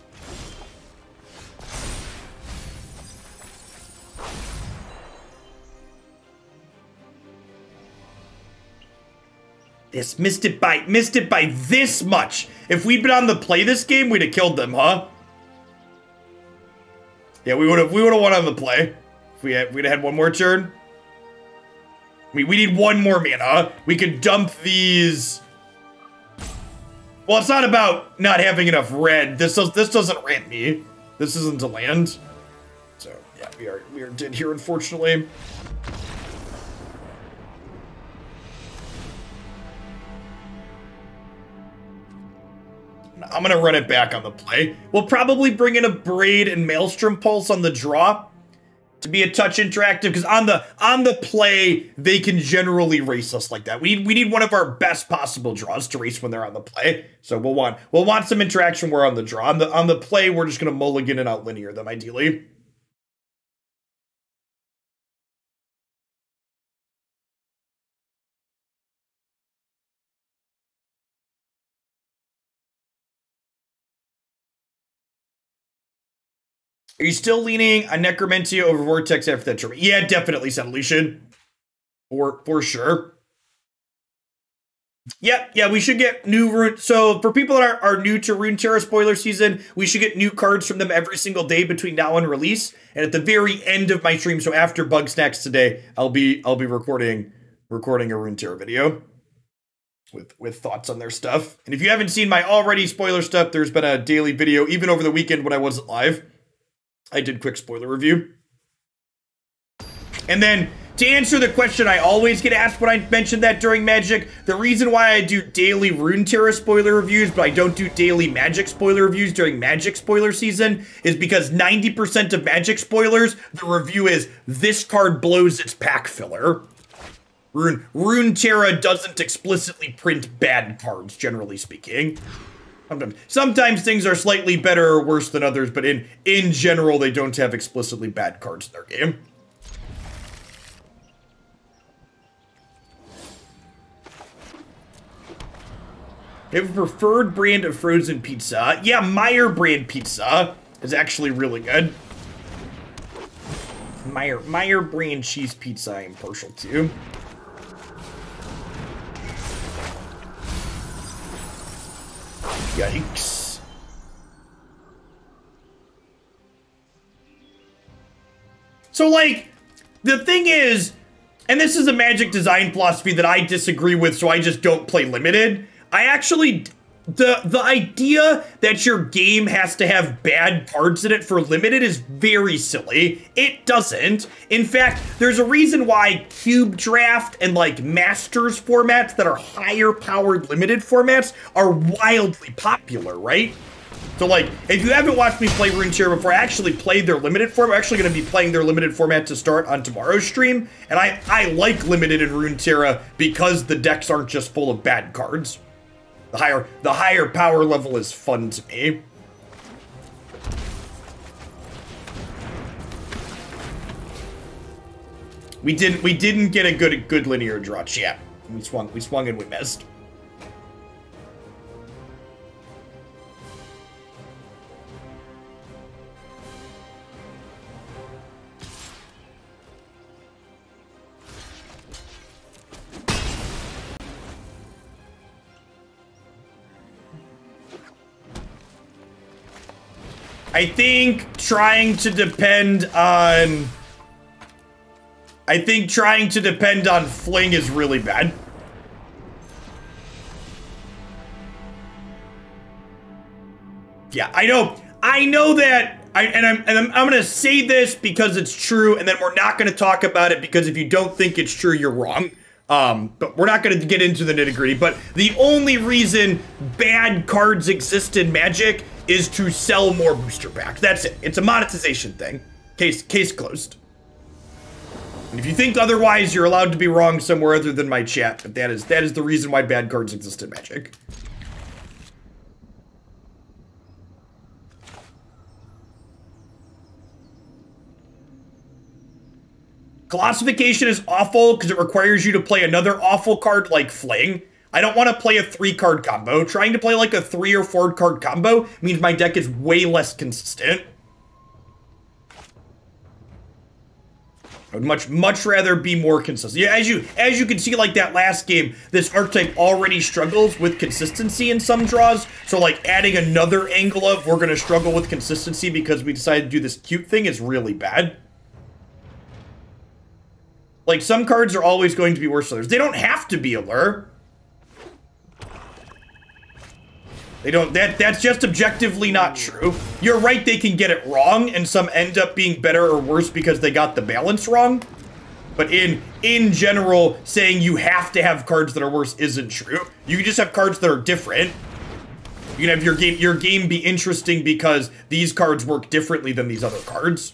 This missed it by this much. If we'd been on the play this game, we'd have killed them, huh? Yeah, we would have won on the play. If we'd have had one more turn. We need one more mana. We could dump these. Well, it's not about not having enough red. This doesn't rant me. This isn't a land. So yeah, we are dead here, unfortunately. I'm gonna run it back on the play. We'll probably bring in Abrade and Maelstrom Pulse on the draw to be a touch interactive, because on the play they can generally race us like that. We need one of our best possible draws to race when they're on the play. So we'll want some interaction. We're on the draw. On the play, we're just gonna mulligan and outlinear them ideally. Are you still leaning on Necromentia over Vortex after that tournament? Yeah, definitely, Setessan. For sure. Yeah, we should get new Rune. So for people that are new to Runeterra spoiler season, we should get new cards from them every single day between now and release. And at the very end of my stream, so after Bug Snacks today, I'll be recording a Runeterra video with thoughts on their stuff. And if you haven't seen my already spoiler stuff, there's been a daily video, even over the weekend when I wasn't live. I did quick spoiler review. And then, to answer the question I always get asked when I mention that during Magic, the reason why I do daily Runeterra spoiler reviews, but I don't do daily Magic spoiler reviews during Magic spoiler season, is because 90% of Magic spoilers, the review is, this card blows its pack filler. Runeterra doesn't explicitly print bad cards, generally speaking. Sometimes things are slightly better or worse than others, but in general, they don't have explicitly bad cards in their game. They have a preferred brand of frozen pizza. Yeah, Meyer brand pizza is actually really good. Meyer brand cheese pizza I am partial to. Yikes. So, like, the thing is, and this is a Magic design philosophy that I disagree with, so I just don't play limited. I actually, the idea that your game has to have bad cards in it for limited is very silly. It doesn't. In fact, there's a reason why Cube Draft and like Masters formats that are higher powered limited formats are wildly popular, right? So like, if you haven't watched me play Runeterra before, I actually played their limited format. I'm actually going to be playing their limited format to start on tomorrow's stream. And I like limited in Runeterra because the decks aren't just full of bad cards. The higher power level is fun to me. We didn't get a good linear draw. Yeah, we swung and we missed. I think trying to depend on Fling is really bad. Yeah, I know that. I'm gonna say this because it's true, and then we're not gonna talk about it because if you don't think it's true, you're wrong. But we're not gonna get into the nitty-gritty. But the only reason bad cards exist in Magic is to sell more booster packs. That's it. It's a monetization thing. Case closed. And if you think otherwise, you're allowed to be wrong somewhere other than my chat. But that is the reason why bad cards exist in Magic. Colossification is awful because it requires you to play another awful card like Fling. I don't want to play a 3-card combo. Trying to play like a 3 or 4-card combo means my deck is way less consistent. I would much rather be more consistent. Yeah, as you can see, like that last game, this archetype already struggles with consistency in some draws. So like adding another angle of we're gonna struggle with consistency because we decided to do this cute thing is really bad. Like some cards are always going to be worse than others. They don't have to be a lure. They don't, that's just objectively not true. You're right, they can get it wrong, and some end up being better or worse because they got the balance wrong. But in general, saying you have to have cards that are worse isn't true. You can just have cards that are different. You can have your game be interesting because these cards work differently than these other cards.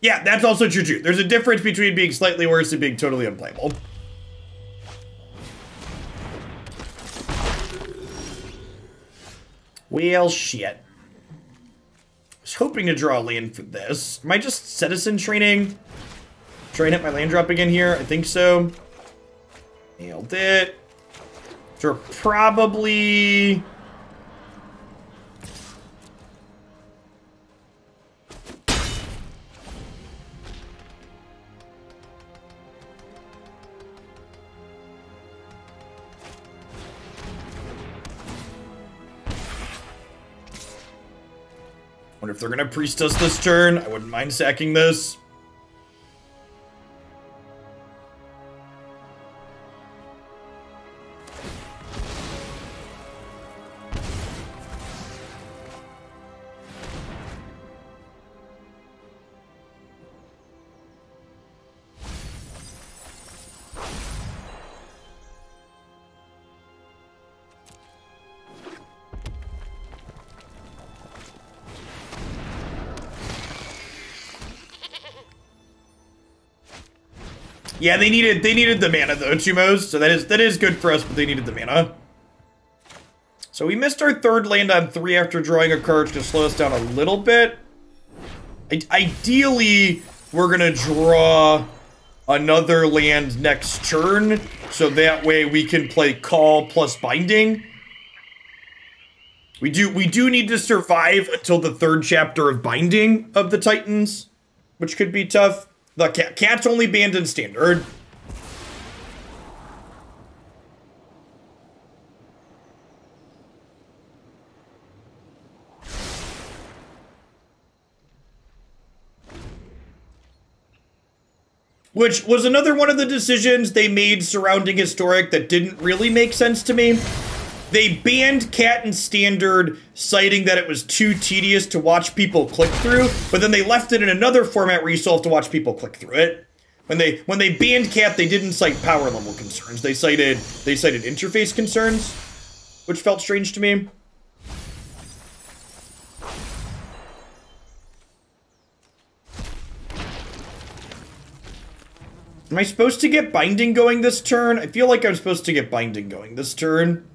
Yeah, that's also true too. There's a difference between being slightly worse and being totally unplayable. Well, shit. I was hoping to draw a land for this. Am I just Setessan Training? Try and hit my land drop again here? I think so. Nailed it. So probably... Wonder if they're gonna priest us this turn. I wouldn't mind sacking this. Yeah, they needed the mana though, Chumos. So that is good for us, but they needed the mana. So we missed our third land on 3 after drawing a card to slow us down a little bit. Ideally, we're gonna draw another land next turn, so that way we can play Call plus Binding. We do need to survive until the 3rd chapter of Binding of the Titans, which could be tough. The cat's only banned in Standard. Which was another one of the decisions they made surrounding Historic that didn't really make sense to me. They banned Cat in Standard, citing that it was too tedious to watch people click through, but then they left it in another format where you still have to watch people click through it. When they banned Cat, they didn't cite power level concerns. They cited interface concerns, which felt strange to me. Am I supposed to get Binding going this turn? I feel like I'm supposed to get Binding going this turn.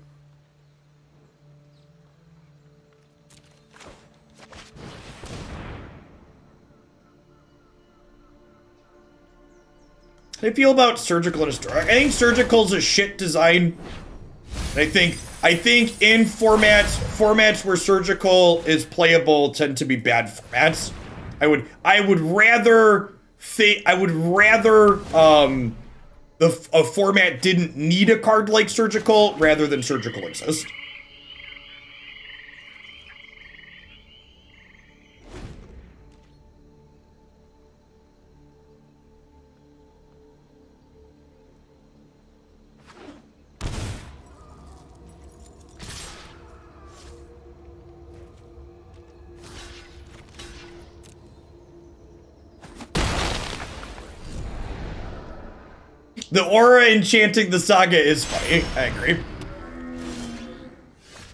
How do you feel about Surgical and Historic? I think Surgical's a shit design. I think in formats where Surgical is playable tend to be bad formats. I would rather a format didn't need a card like Surgical rather than Surgical exist. The aura enchanting the saga is funny. I agree.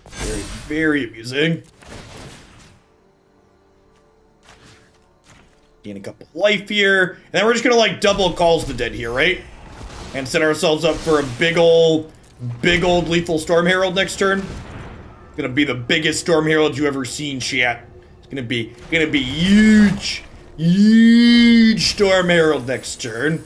Very, very amusing. Gain a couple life here. And then we're just gonna like double Calls the Dead here, right? And set ourselves up for a big old lethal Storm Herald next turn. It's gonna be the biggest Storm Herald you ever seen, chat. It's gonna be huge. Huge Storm Herald next turn.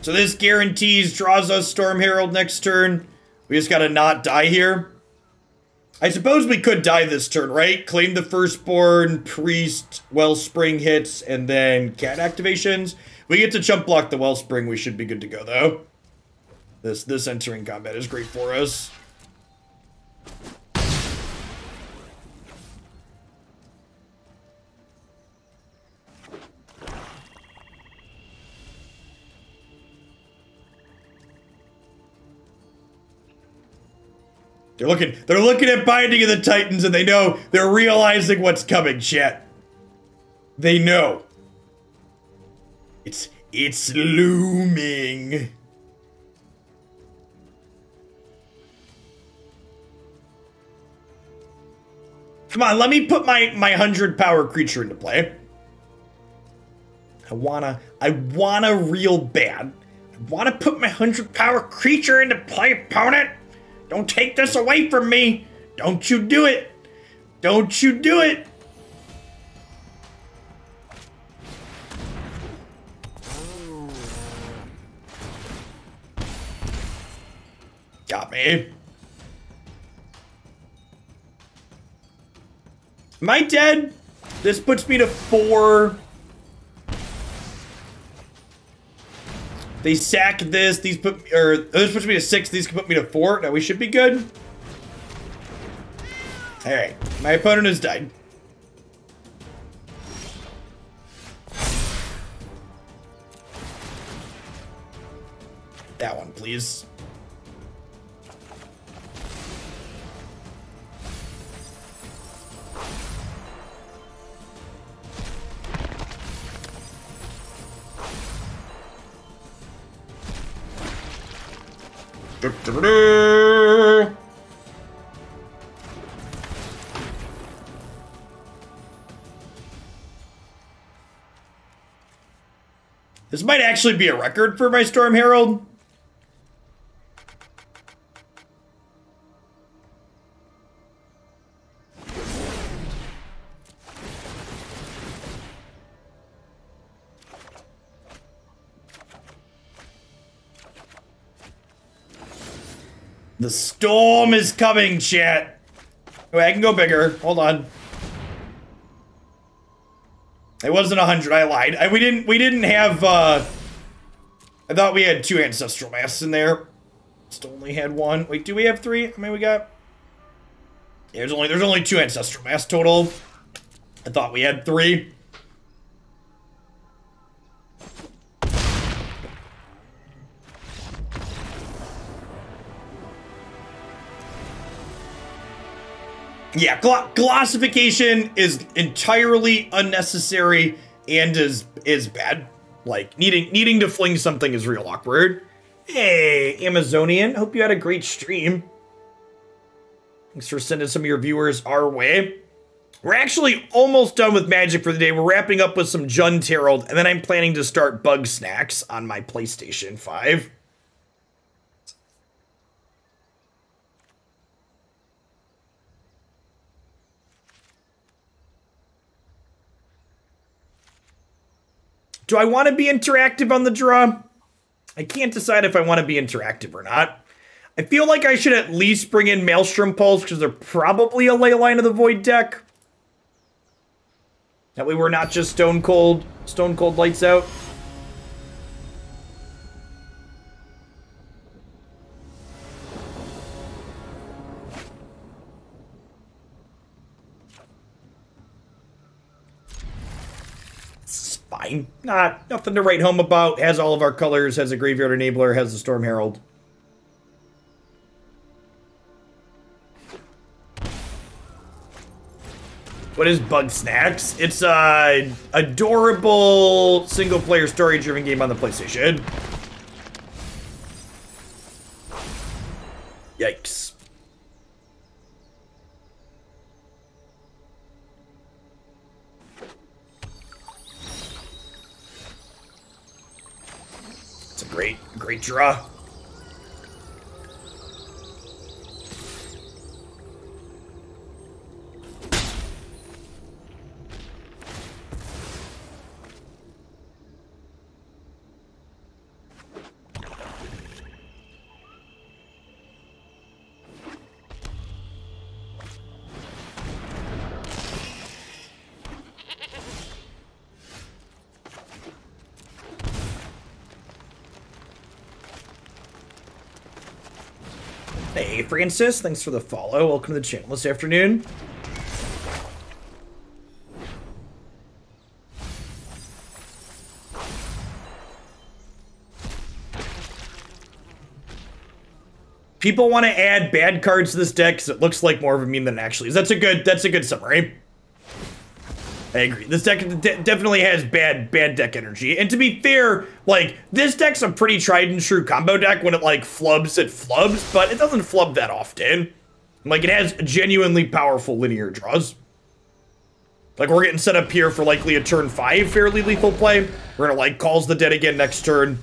So this guarantees draws us Storm Herald next turn. We just gotta not die here. I suppose we could die this turn, right? Claim the Firstborn, Priest, Wellspring hits, and then Cat activations. We get to chump block the Wellspring. We should be good to go, though. This entering combat is great for us. They're looking at Binding of the Titans and they know, they're realizing what's coming, chat. They know. It's looming. Come on, let me put my 100 power creature into play. I wanna real bad. I wanna put my 100 power creature into play, opponent. Don't take this away from me! Don't you do it! Don't you do it! Got me. Am I dead? This puts me to 4. They sack this, this puts me to 6, these can put me to 4. Now we should be good. Alright, my opponent has died. That one, please. This might actually be a record for my Storm Herald. The storm is coming, chat. Wait, I can go bigger. Hold on. It wasn't 100. I lied. We didn't have. I thought we had 2 Ancestral Masks in there. Still only had 1. Wait, do we have 3? How many we got? Yeah, there's only 2 Ancestral Masks total. I thought we had 3. Yeah, glossification is entirely unnecessary and is bad. Like, needing to fling something is real awkward. Hey, Amazonian, hope you had a great stream. Thanks for sending some of your viewers our way. We're actually almost done with Magic for the day. We're wrapping up with some Blood Herald, and then I'm planning to start Bug Snacks on my PlayStation 5. Do I want to be interactive on the draw? I can't decide if I want to be interactive or not. I feel like I should at least bring in Maelstrom Pulse because they're probably a Leyline of the Void deck. That way we're not just Stone Cold lights out. It's fine. Nothing to write home about. Has all of our colors, has a Graveyard Enabler, has the Storm Herald. What is Bug Snacks? It's a adorable single-player story-driven game on the PlayStation. Yikes. It's a great draw. Hey, Francis, thanks for the follow. Welcome to the channel this afternoon. People want to add bad cards to this deck because it looks like more of a meme than it actually is. That's a good summary. I agree. This deck definitely has bad deck energy. And to be fair, like, this deck's a pretty tried and true combo deck. When it, like, flubs, it flubs, but it doesn't flub that often. Like, it has genuinely powerful linear draws. Like, we're getting set up here for likely a turn 5 fairly lethal play. We're gonna, like, Calls the Dead again next turn.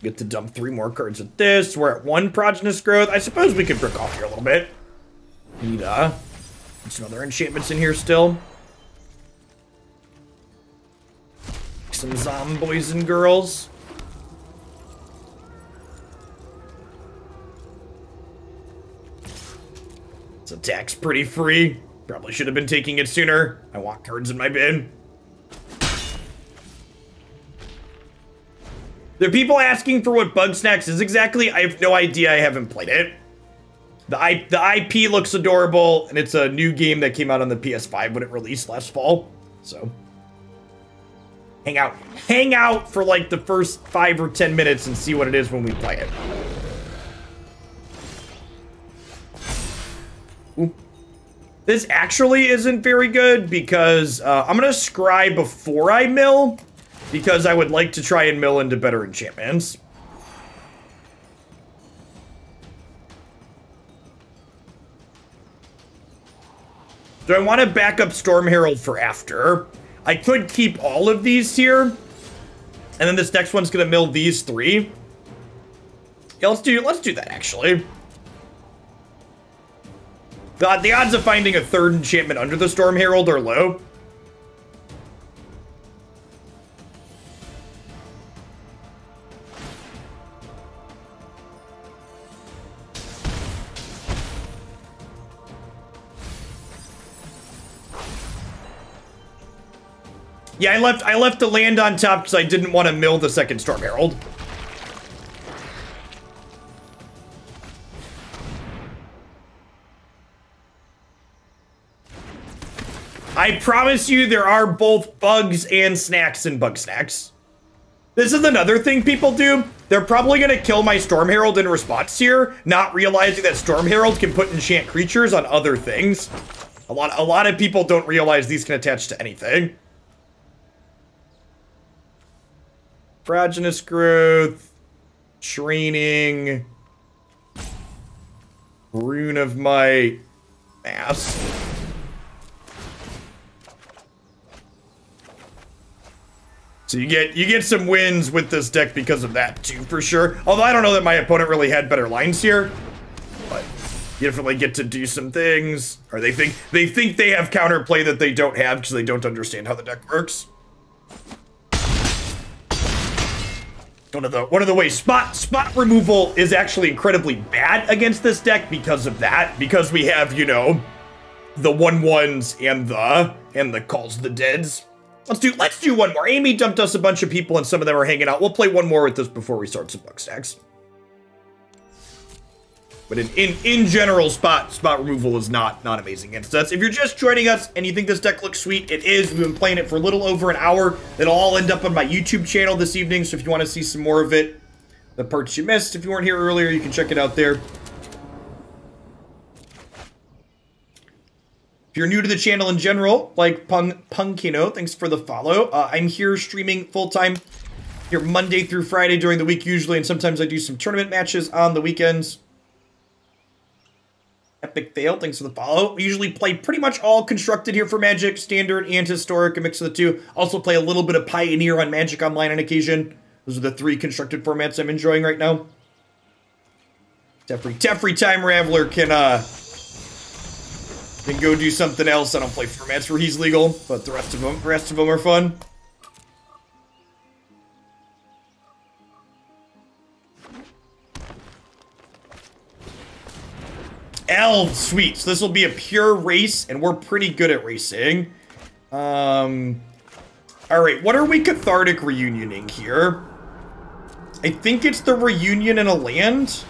Get to dump 3 more cards at this. We're at 1 Prodigious Growth. I suppose we could brick off here a little bit. Need some other enchantments in here still. Some zomboys and girls. This attack's pretty free. Probably should have been taking it sooner. I want cards in my bin. There are people asking for what Bug Snacks is exactly. I have no idea. I haven't played it. The IP looks adorable, and it's a new game that came out on the PS5 when it released last fall. So, hang out for like the first 5 or 10 minutes and see what it is when we play it. Ooh. This actually isn't very good because I'm gonna scry before I mill. Because I would like to try and mill into better enchantments. Do I want to back up Storm Herald for after? I could keep all of these here. And then this next one's going to mill these 3. Yeah, let's do that actually. The odds of finding a 3rd enchantment under the Storm Herald are low. Yeah, I left the land on top because I didn't want to mill the 2nd Storm Herald. I promise you there are both bugs and snacks in Bug Snacks. This is another thing people do. They're probably going to kill my Storm Herald in response here, not realizing that Storm Herald can put enchant creatures on other things. A lot of people don't realize these can attach to anything. Prodigious Growth, Training, Rune of Might, Mask. So you get some wins with this deck because of that too, for sure. Although I don't know that my opponent really had better lines here, but you definitely get to do some things. Or they think they have counterplay that they don't have because they don't understand how the deck works. One of the ways spot removal is actually incredibly bad against this deck because of that. Because we have, you know, the 1/1s and the Calls the Deads. Let's do one more. Amy dumped us a bunch of people and some of them are hanging out. We'll play one more with this before we start some bug stacks. But in general, spot removal is not amazing against us. If you're just joining us and you think this deck looks sweet, it is. We've been playing it for a little over an hour. It'll all end up on my YouTube channel this evening, so if you want to see some more of it, the parts you missed, if you weren't here earlier, you can check it out there. If you're new to the channel in general, like Punkino, thanks for the follow. I'm here streaming full-time here Monday through Friday during the week usually, and sometimes I do some tournament matches on the weekends. Epic Fail, thanks for the follow. We usually play pretty much all constructed here for Magic, standard and historic, a mix of the two. Also play a little bit of Pioneer on Magic Online on occasion. Those are the 3 constructed formats I'm enjoying right now. Tefri Time Raveler can go do something else. I don't play formats where he's legal, but the rest of them are fun. Elves, sweet. So this will be a pure race, and we're pretty good at racing. Alright, what are we Cathartic Reunioning here? I think it's the reunion in a land.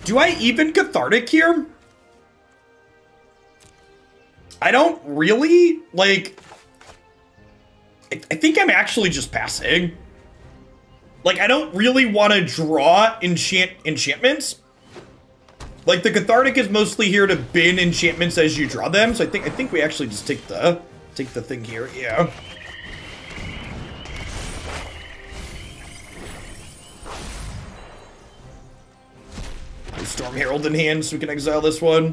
Do I even Cathartic here? I don't really, like... I think I'm actually just passing. Like, I don't really want to draw enchantments. Like, the Cathartic is mostly here to bin enchantments as you draw them, so I think we actually just take the thing here, yeah. Storm Herald in hand so we can exile this one.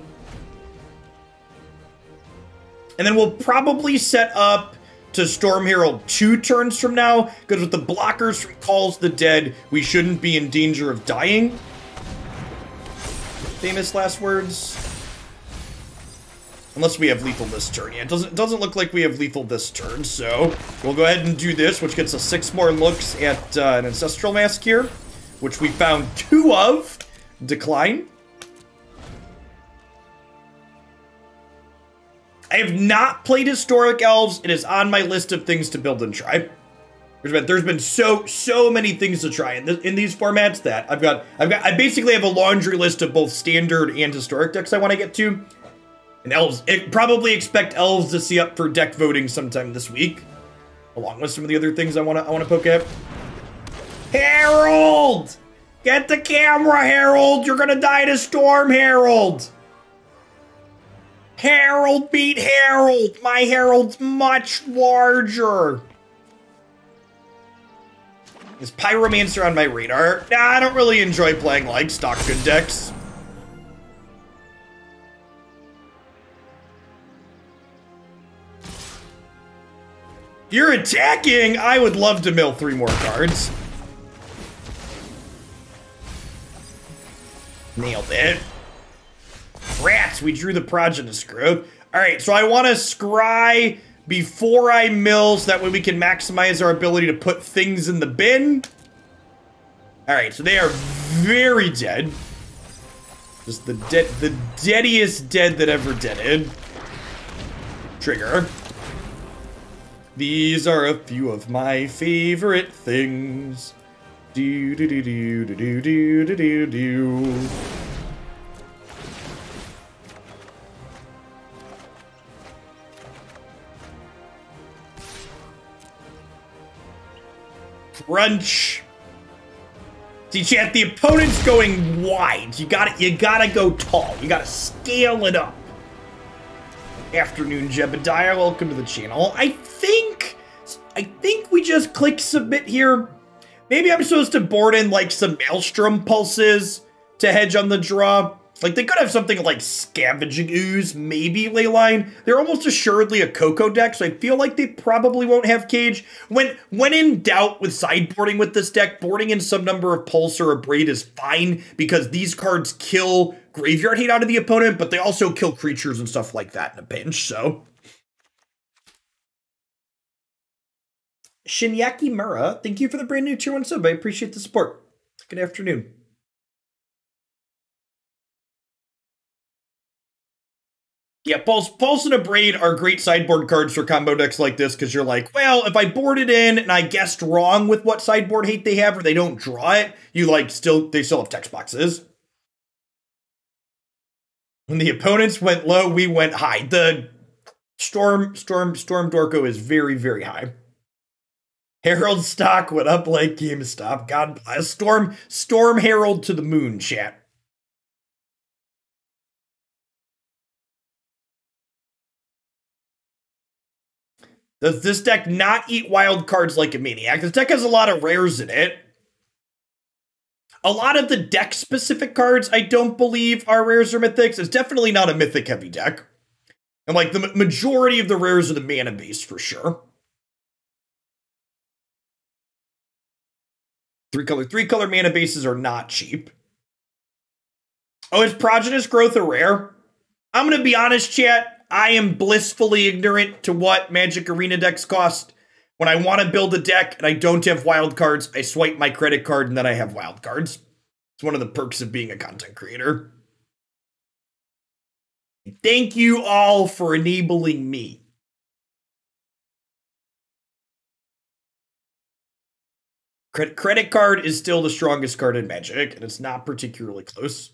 And then we'll probably set up to Storm Herald 2 turns from now, because with the blockers from Calls the Dead, we shouldn't be in danger of dying. Famous last words. Unless we have lethal this turn. Yeah, it doesn't look like we have lethal this turn, so we'll go ahead and do this, which gets us 6 more looks at an Ancestral Mask here, which we found 2 of. Decline. I have not played Historic Elves. It is on my list of things to build and try. There's been so many things to try in these formats that I basically have a laundry list of both standard and historic decks I want to get to. And Elves, probably expect Elves to see up for deck voting sometime this week, along with some of the other things I want to poke at. Herald! Get the camera, Herald! You're gonna die to Storm Herald! Herald beat Herald! My Herald's much larger! Is Pyromancer on my radar? Nah, I don't really enjoy playing, like, stock good decks. You're attacking! I would love to mill 3 more cards. Nailed it. Rats, we drew the Prodigious Growth. Alright, so I want to scry before I mill so that way we can maximize our ability to put things in the bin. Alright, so they are very dead. Just the deadiest dead that ever deaded. Trigger. These are a few of my favorite things. Do do do do do do do do do. Crunch. See, chat, the opponent's going wide. You gotta go tall. You gotta scale it up. Afternoon, Jebediah. Welcome to the channel. I think we just click submit here. Maybe I'm supposed to board in like some Maelstrom Pulses to hedge on the draw. Like, they could have something like Scavenging Ooze, maybe Leyline. They're almost assuredly a Coco deck, so I feel like they probably won't have Cage. When in doubt with sideboarding with this deck, boarding in some number of Pulse or Abrade is fine, because these cards kill graveyard hate out of the opponent, but they also kill creatures and stuff like that in a pinch, so. Shinyaki Mura, thank you for the brand new tier 1 sub. I appreciate the support. Good afternoon. Yeah, Pulse and Abrade are great sideboard cards for combo decks like this, because you're like, well, if I board it in and I guessed wrong with what sideboard hate they have, or they don't draw it, they still have text boxes. When the opponents went low, we went high. The Storm Dorko is very, very high. Herald stock went up like GameStop. God bless. Storm Herald to the moon, chat. Does this deck not eat wild cards like a maniac? This deck has a lot of rares in it. A lot of the deck-specific cards, I don't believe, are rares or mythics. It's definitely not a mythic-heavy deck. And, like, the majority of the rares are the mana base, for sure. Three color mana bases are not cheap. Oh, is Prodigious Growth a rare? I'm going to be honest, chat. I am blissfully ignorant to what Magic Arena decks cost. When I want to build a deck and I don't have wild cards, I swipe my credit card and then I have wild cards. It's one of the perks of being a content creator. Thank you all for enabling me. Credit card is still the strongest card in Magic, and it's not particularly close.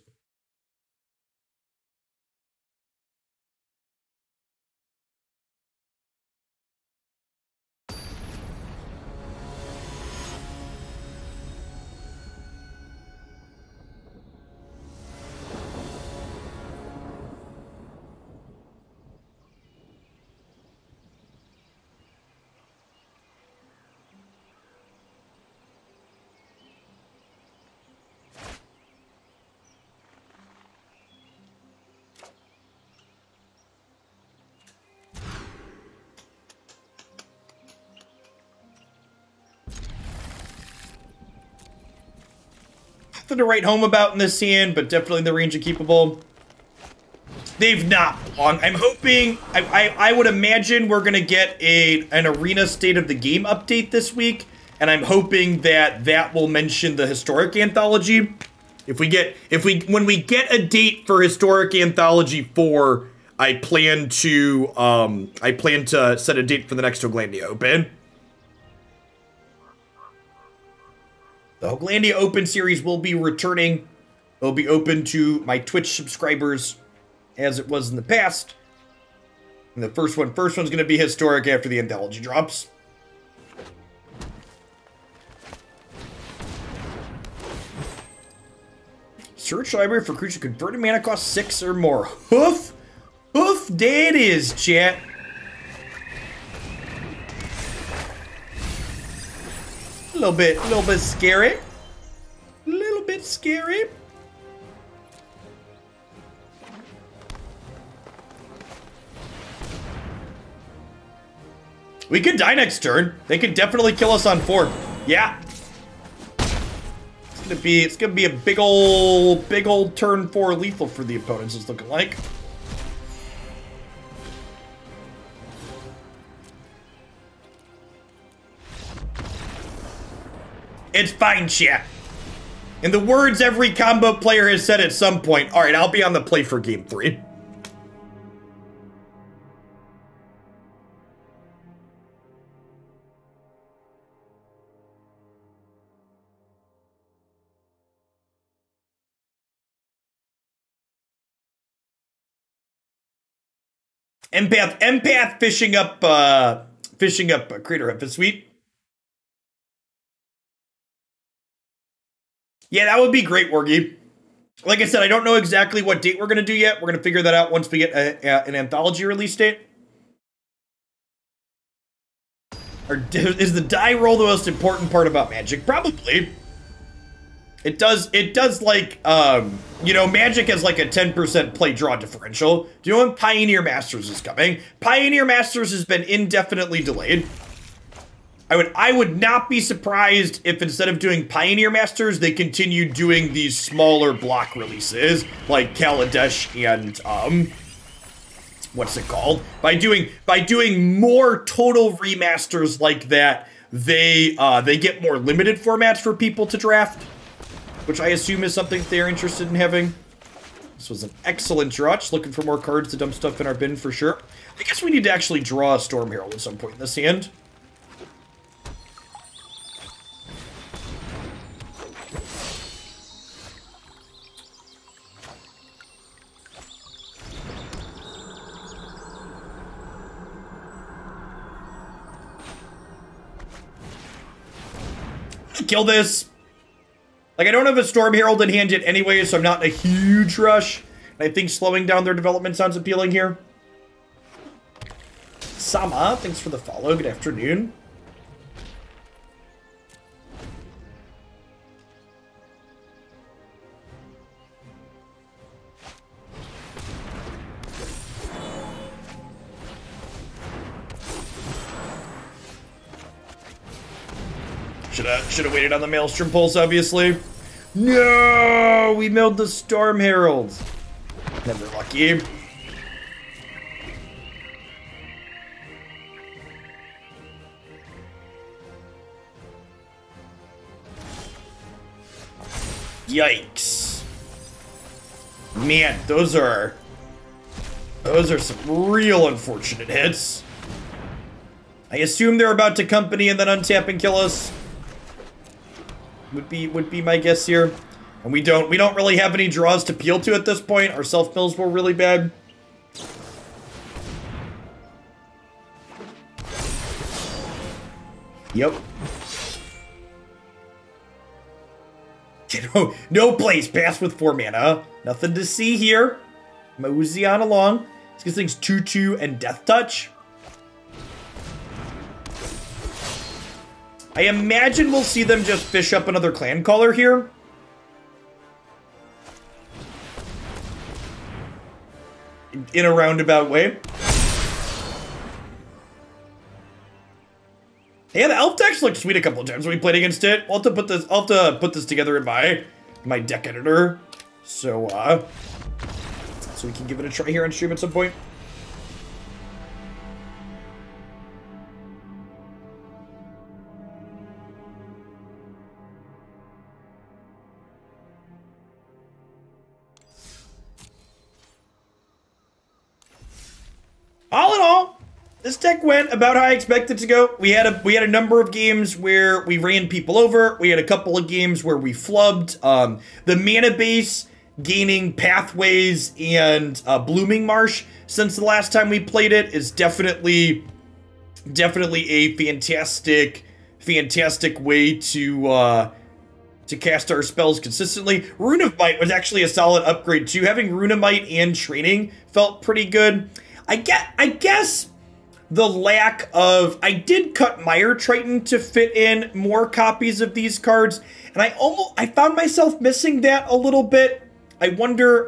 Nothing to write home about in this hand, but definitely in the range of keepable. They've not long. I'm hoping, I would imagine we're going to get an Arena State of the Game update this week, and I'm hoping that will mention the Historic Anthology. When we get a date for Historic Anthology 4, I plan to set a date for the next Hoaglandia Open. The Hoaglandia Open series will be returning. It'll be open to my Twitch subscribers, as it was in the past. And the first one's going to be historic after the anthology drops. Search library for creature converted mana cost 6 or more. Hoof day it is, chat. A little bit scary. A little bit scary. We could die next turn. They could definitely kill us on 4. Yeah. It's gonna be a big old turn 4 lethal for the opponents, it's looking like. It's fine, chat. In the words every combo player has said at some point, all right, I'll be on the play for game 3. Empath fishing up Craterhoof is sweet. Yeah, that would be great, Wargy. Like I said, I don't know exactly what date we're going to do yet. We're going to figure that out once we get an anthology release date. Or is the die roll the most important part about Magic? Probably. It does like, you know, Magic has like a 10% play draw differential. Do you know when Pioneer Masters is coming? Pioneer Masters has been indefinitely delayed. I would not be surprised if instead of doing Pioneer Masters, they continue doing these smaller block releases like Kaladesh and what's it called? By doing more total remasters like that, they get more limited formats for people to draft, which I assume is something they're interested in having. This was an excellent draw. Just looking for more cards to dump stuff in our bin for sure. I guess we need to actually draw a Storm Herald at some point in this hand. Kill this. Like, I don't have a Storm Herald in hand yet anyway, so I'm not in a huge rush. And I think slowing down their development sounds appealing here. Sama, thanks for the follow. Good afternoon. Should have waited on the Maelstrom Pulse, obviously. No! We milled the Storm Herald. Never lucky. Yikes. Man, those are some real unfortunate hits. I assume they're about to company and then untap and kill us. Would be my guess here. And we don't really have any draws to peel to at this point. Our self-mills were really bad. Yep. No place. Pass with 4 mana. Nothing to see here. Mosey on along. These things 2/2 and Death Touch. I imagine we'll see them just fish up another Clan Caller here. In a roundabout way. Yeah, the Elf decks looked sweet a couple of times when we played against it. I'll have to put this together in my deck editor. So we can give it a try here on stream at some point. All in all, this deck went about how I expected to go. We had a number of games where we ran people over. We had a couple of games where we flubbed. The mana base gaining Pathways and Blooming Marsh since the last time we played it is definitely a fantastic way to cast our spells consistently. Rune of Might was actually a solid upgrade too. Having Rune of Might and Training felt pretty good. I guess the lack of... I did cut Mire Triton to fit in more copies of these cards, and I found myself missing that a little bit. I wonder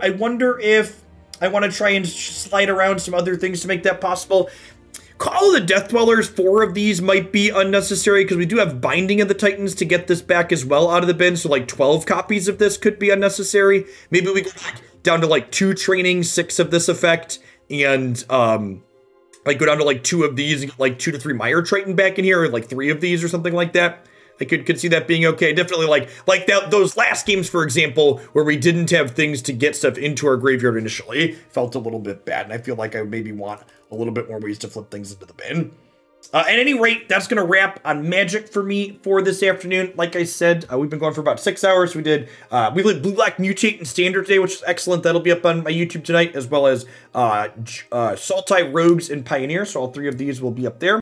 if I want to try and slide around some other things to make that possible. Call of the Death Dwellers, 4 of these might be unnecessary, because we do have Binding of the Titans to get this back as well out of the bin, so like 12 copies of this could be unnecessary. Maybe we go down to like 2 Training, 6 of this effect, and like go down to like 2 of these and get like 2 to 3 Mire Triton back in here, or like 3 of these or something like that. I could see that being okay. Definitely like those last games, for example, where we didn't have things to get stuff into our graveyard initially, felt a little bit bad, and I feel like I maybe want a little bit more ways to flip things into the bin. At any rate, that's going to wrap on Magic for me for this afternoon. Like I said, we've been going for about 6 hours. We played Blue-Black Mutate and Standard today, which is excellent. That'll be up on my YouTube tonight, as well as Sultai, Rogues, and Pioneer. So all 3 of these will be up there.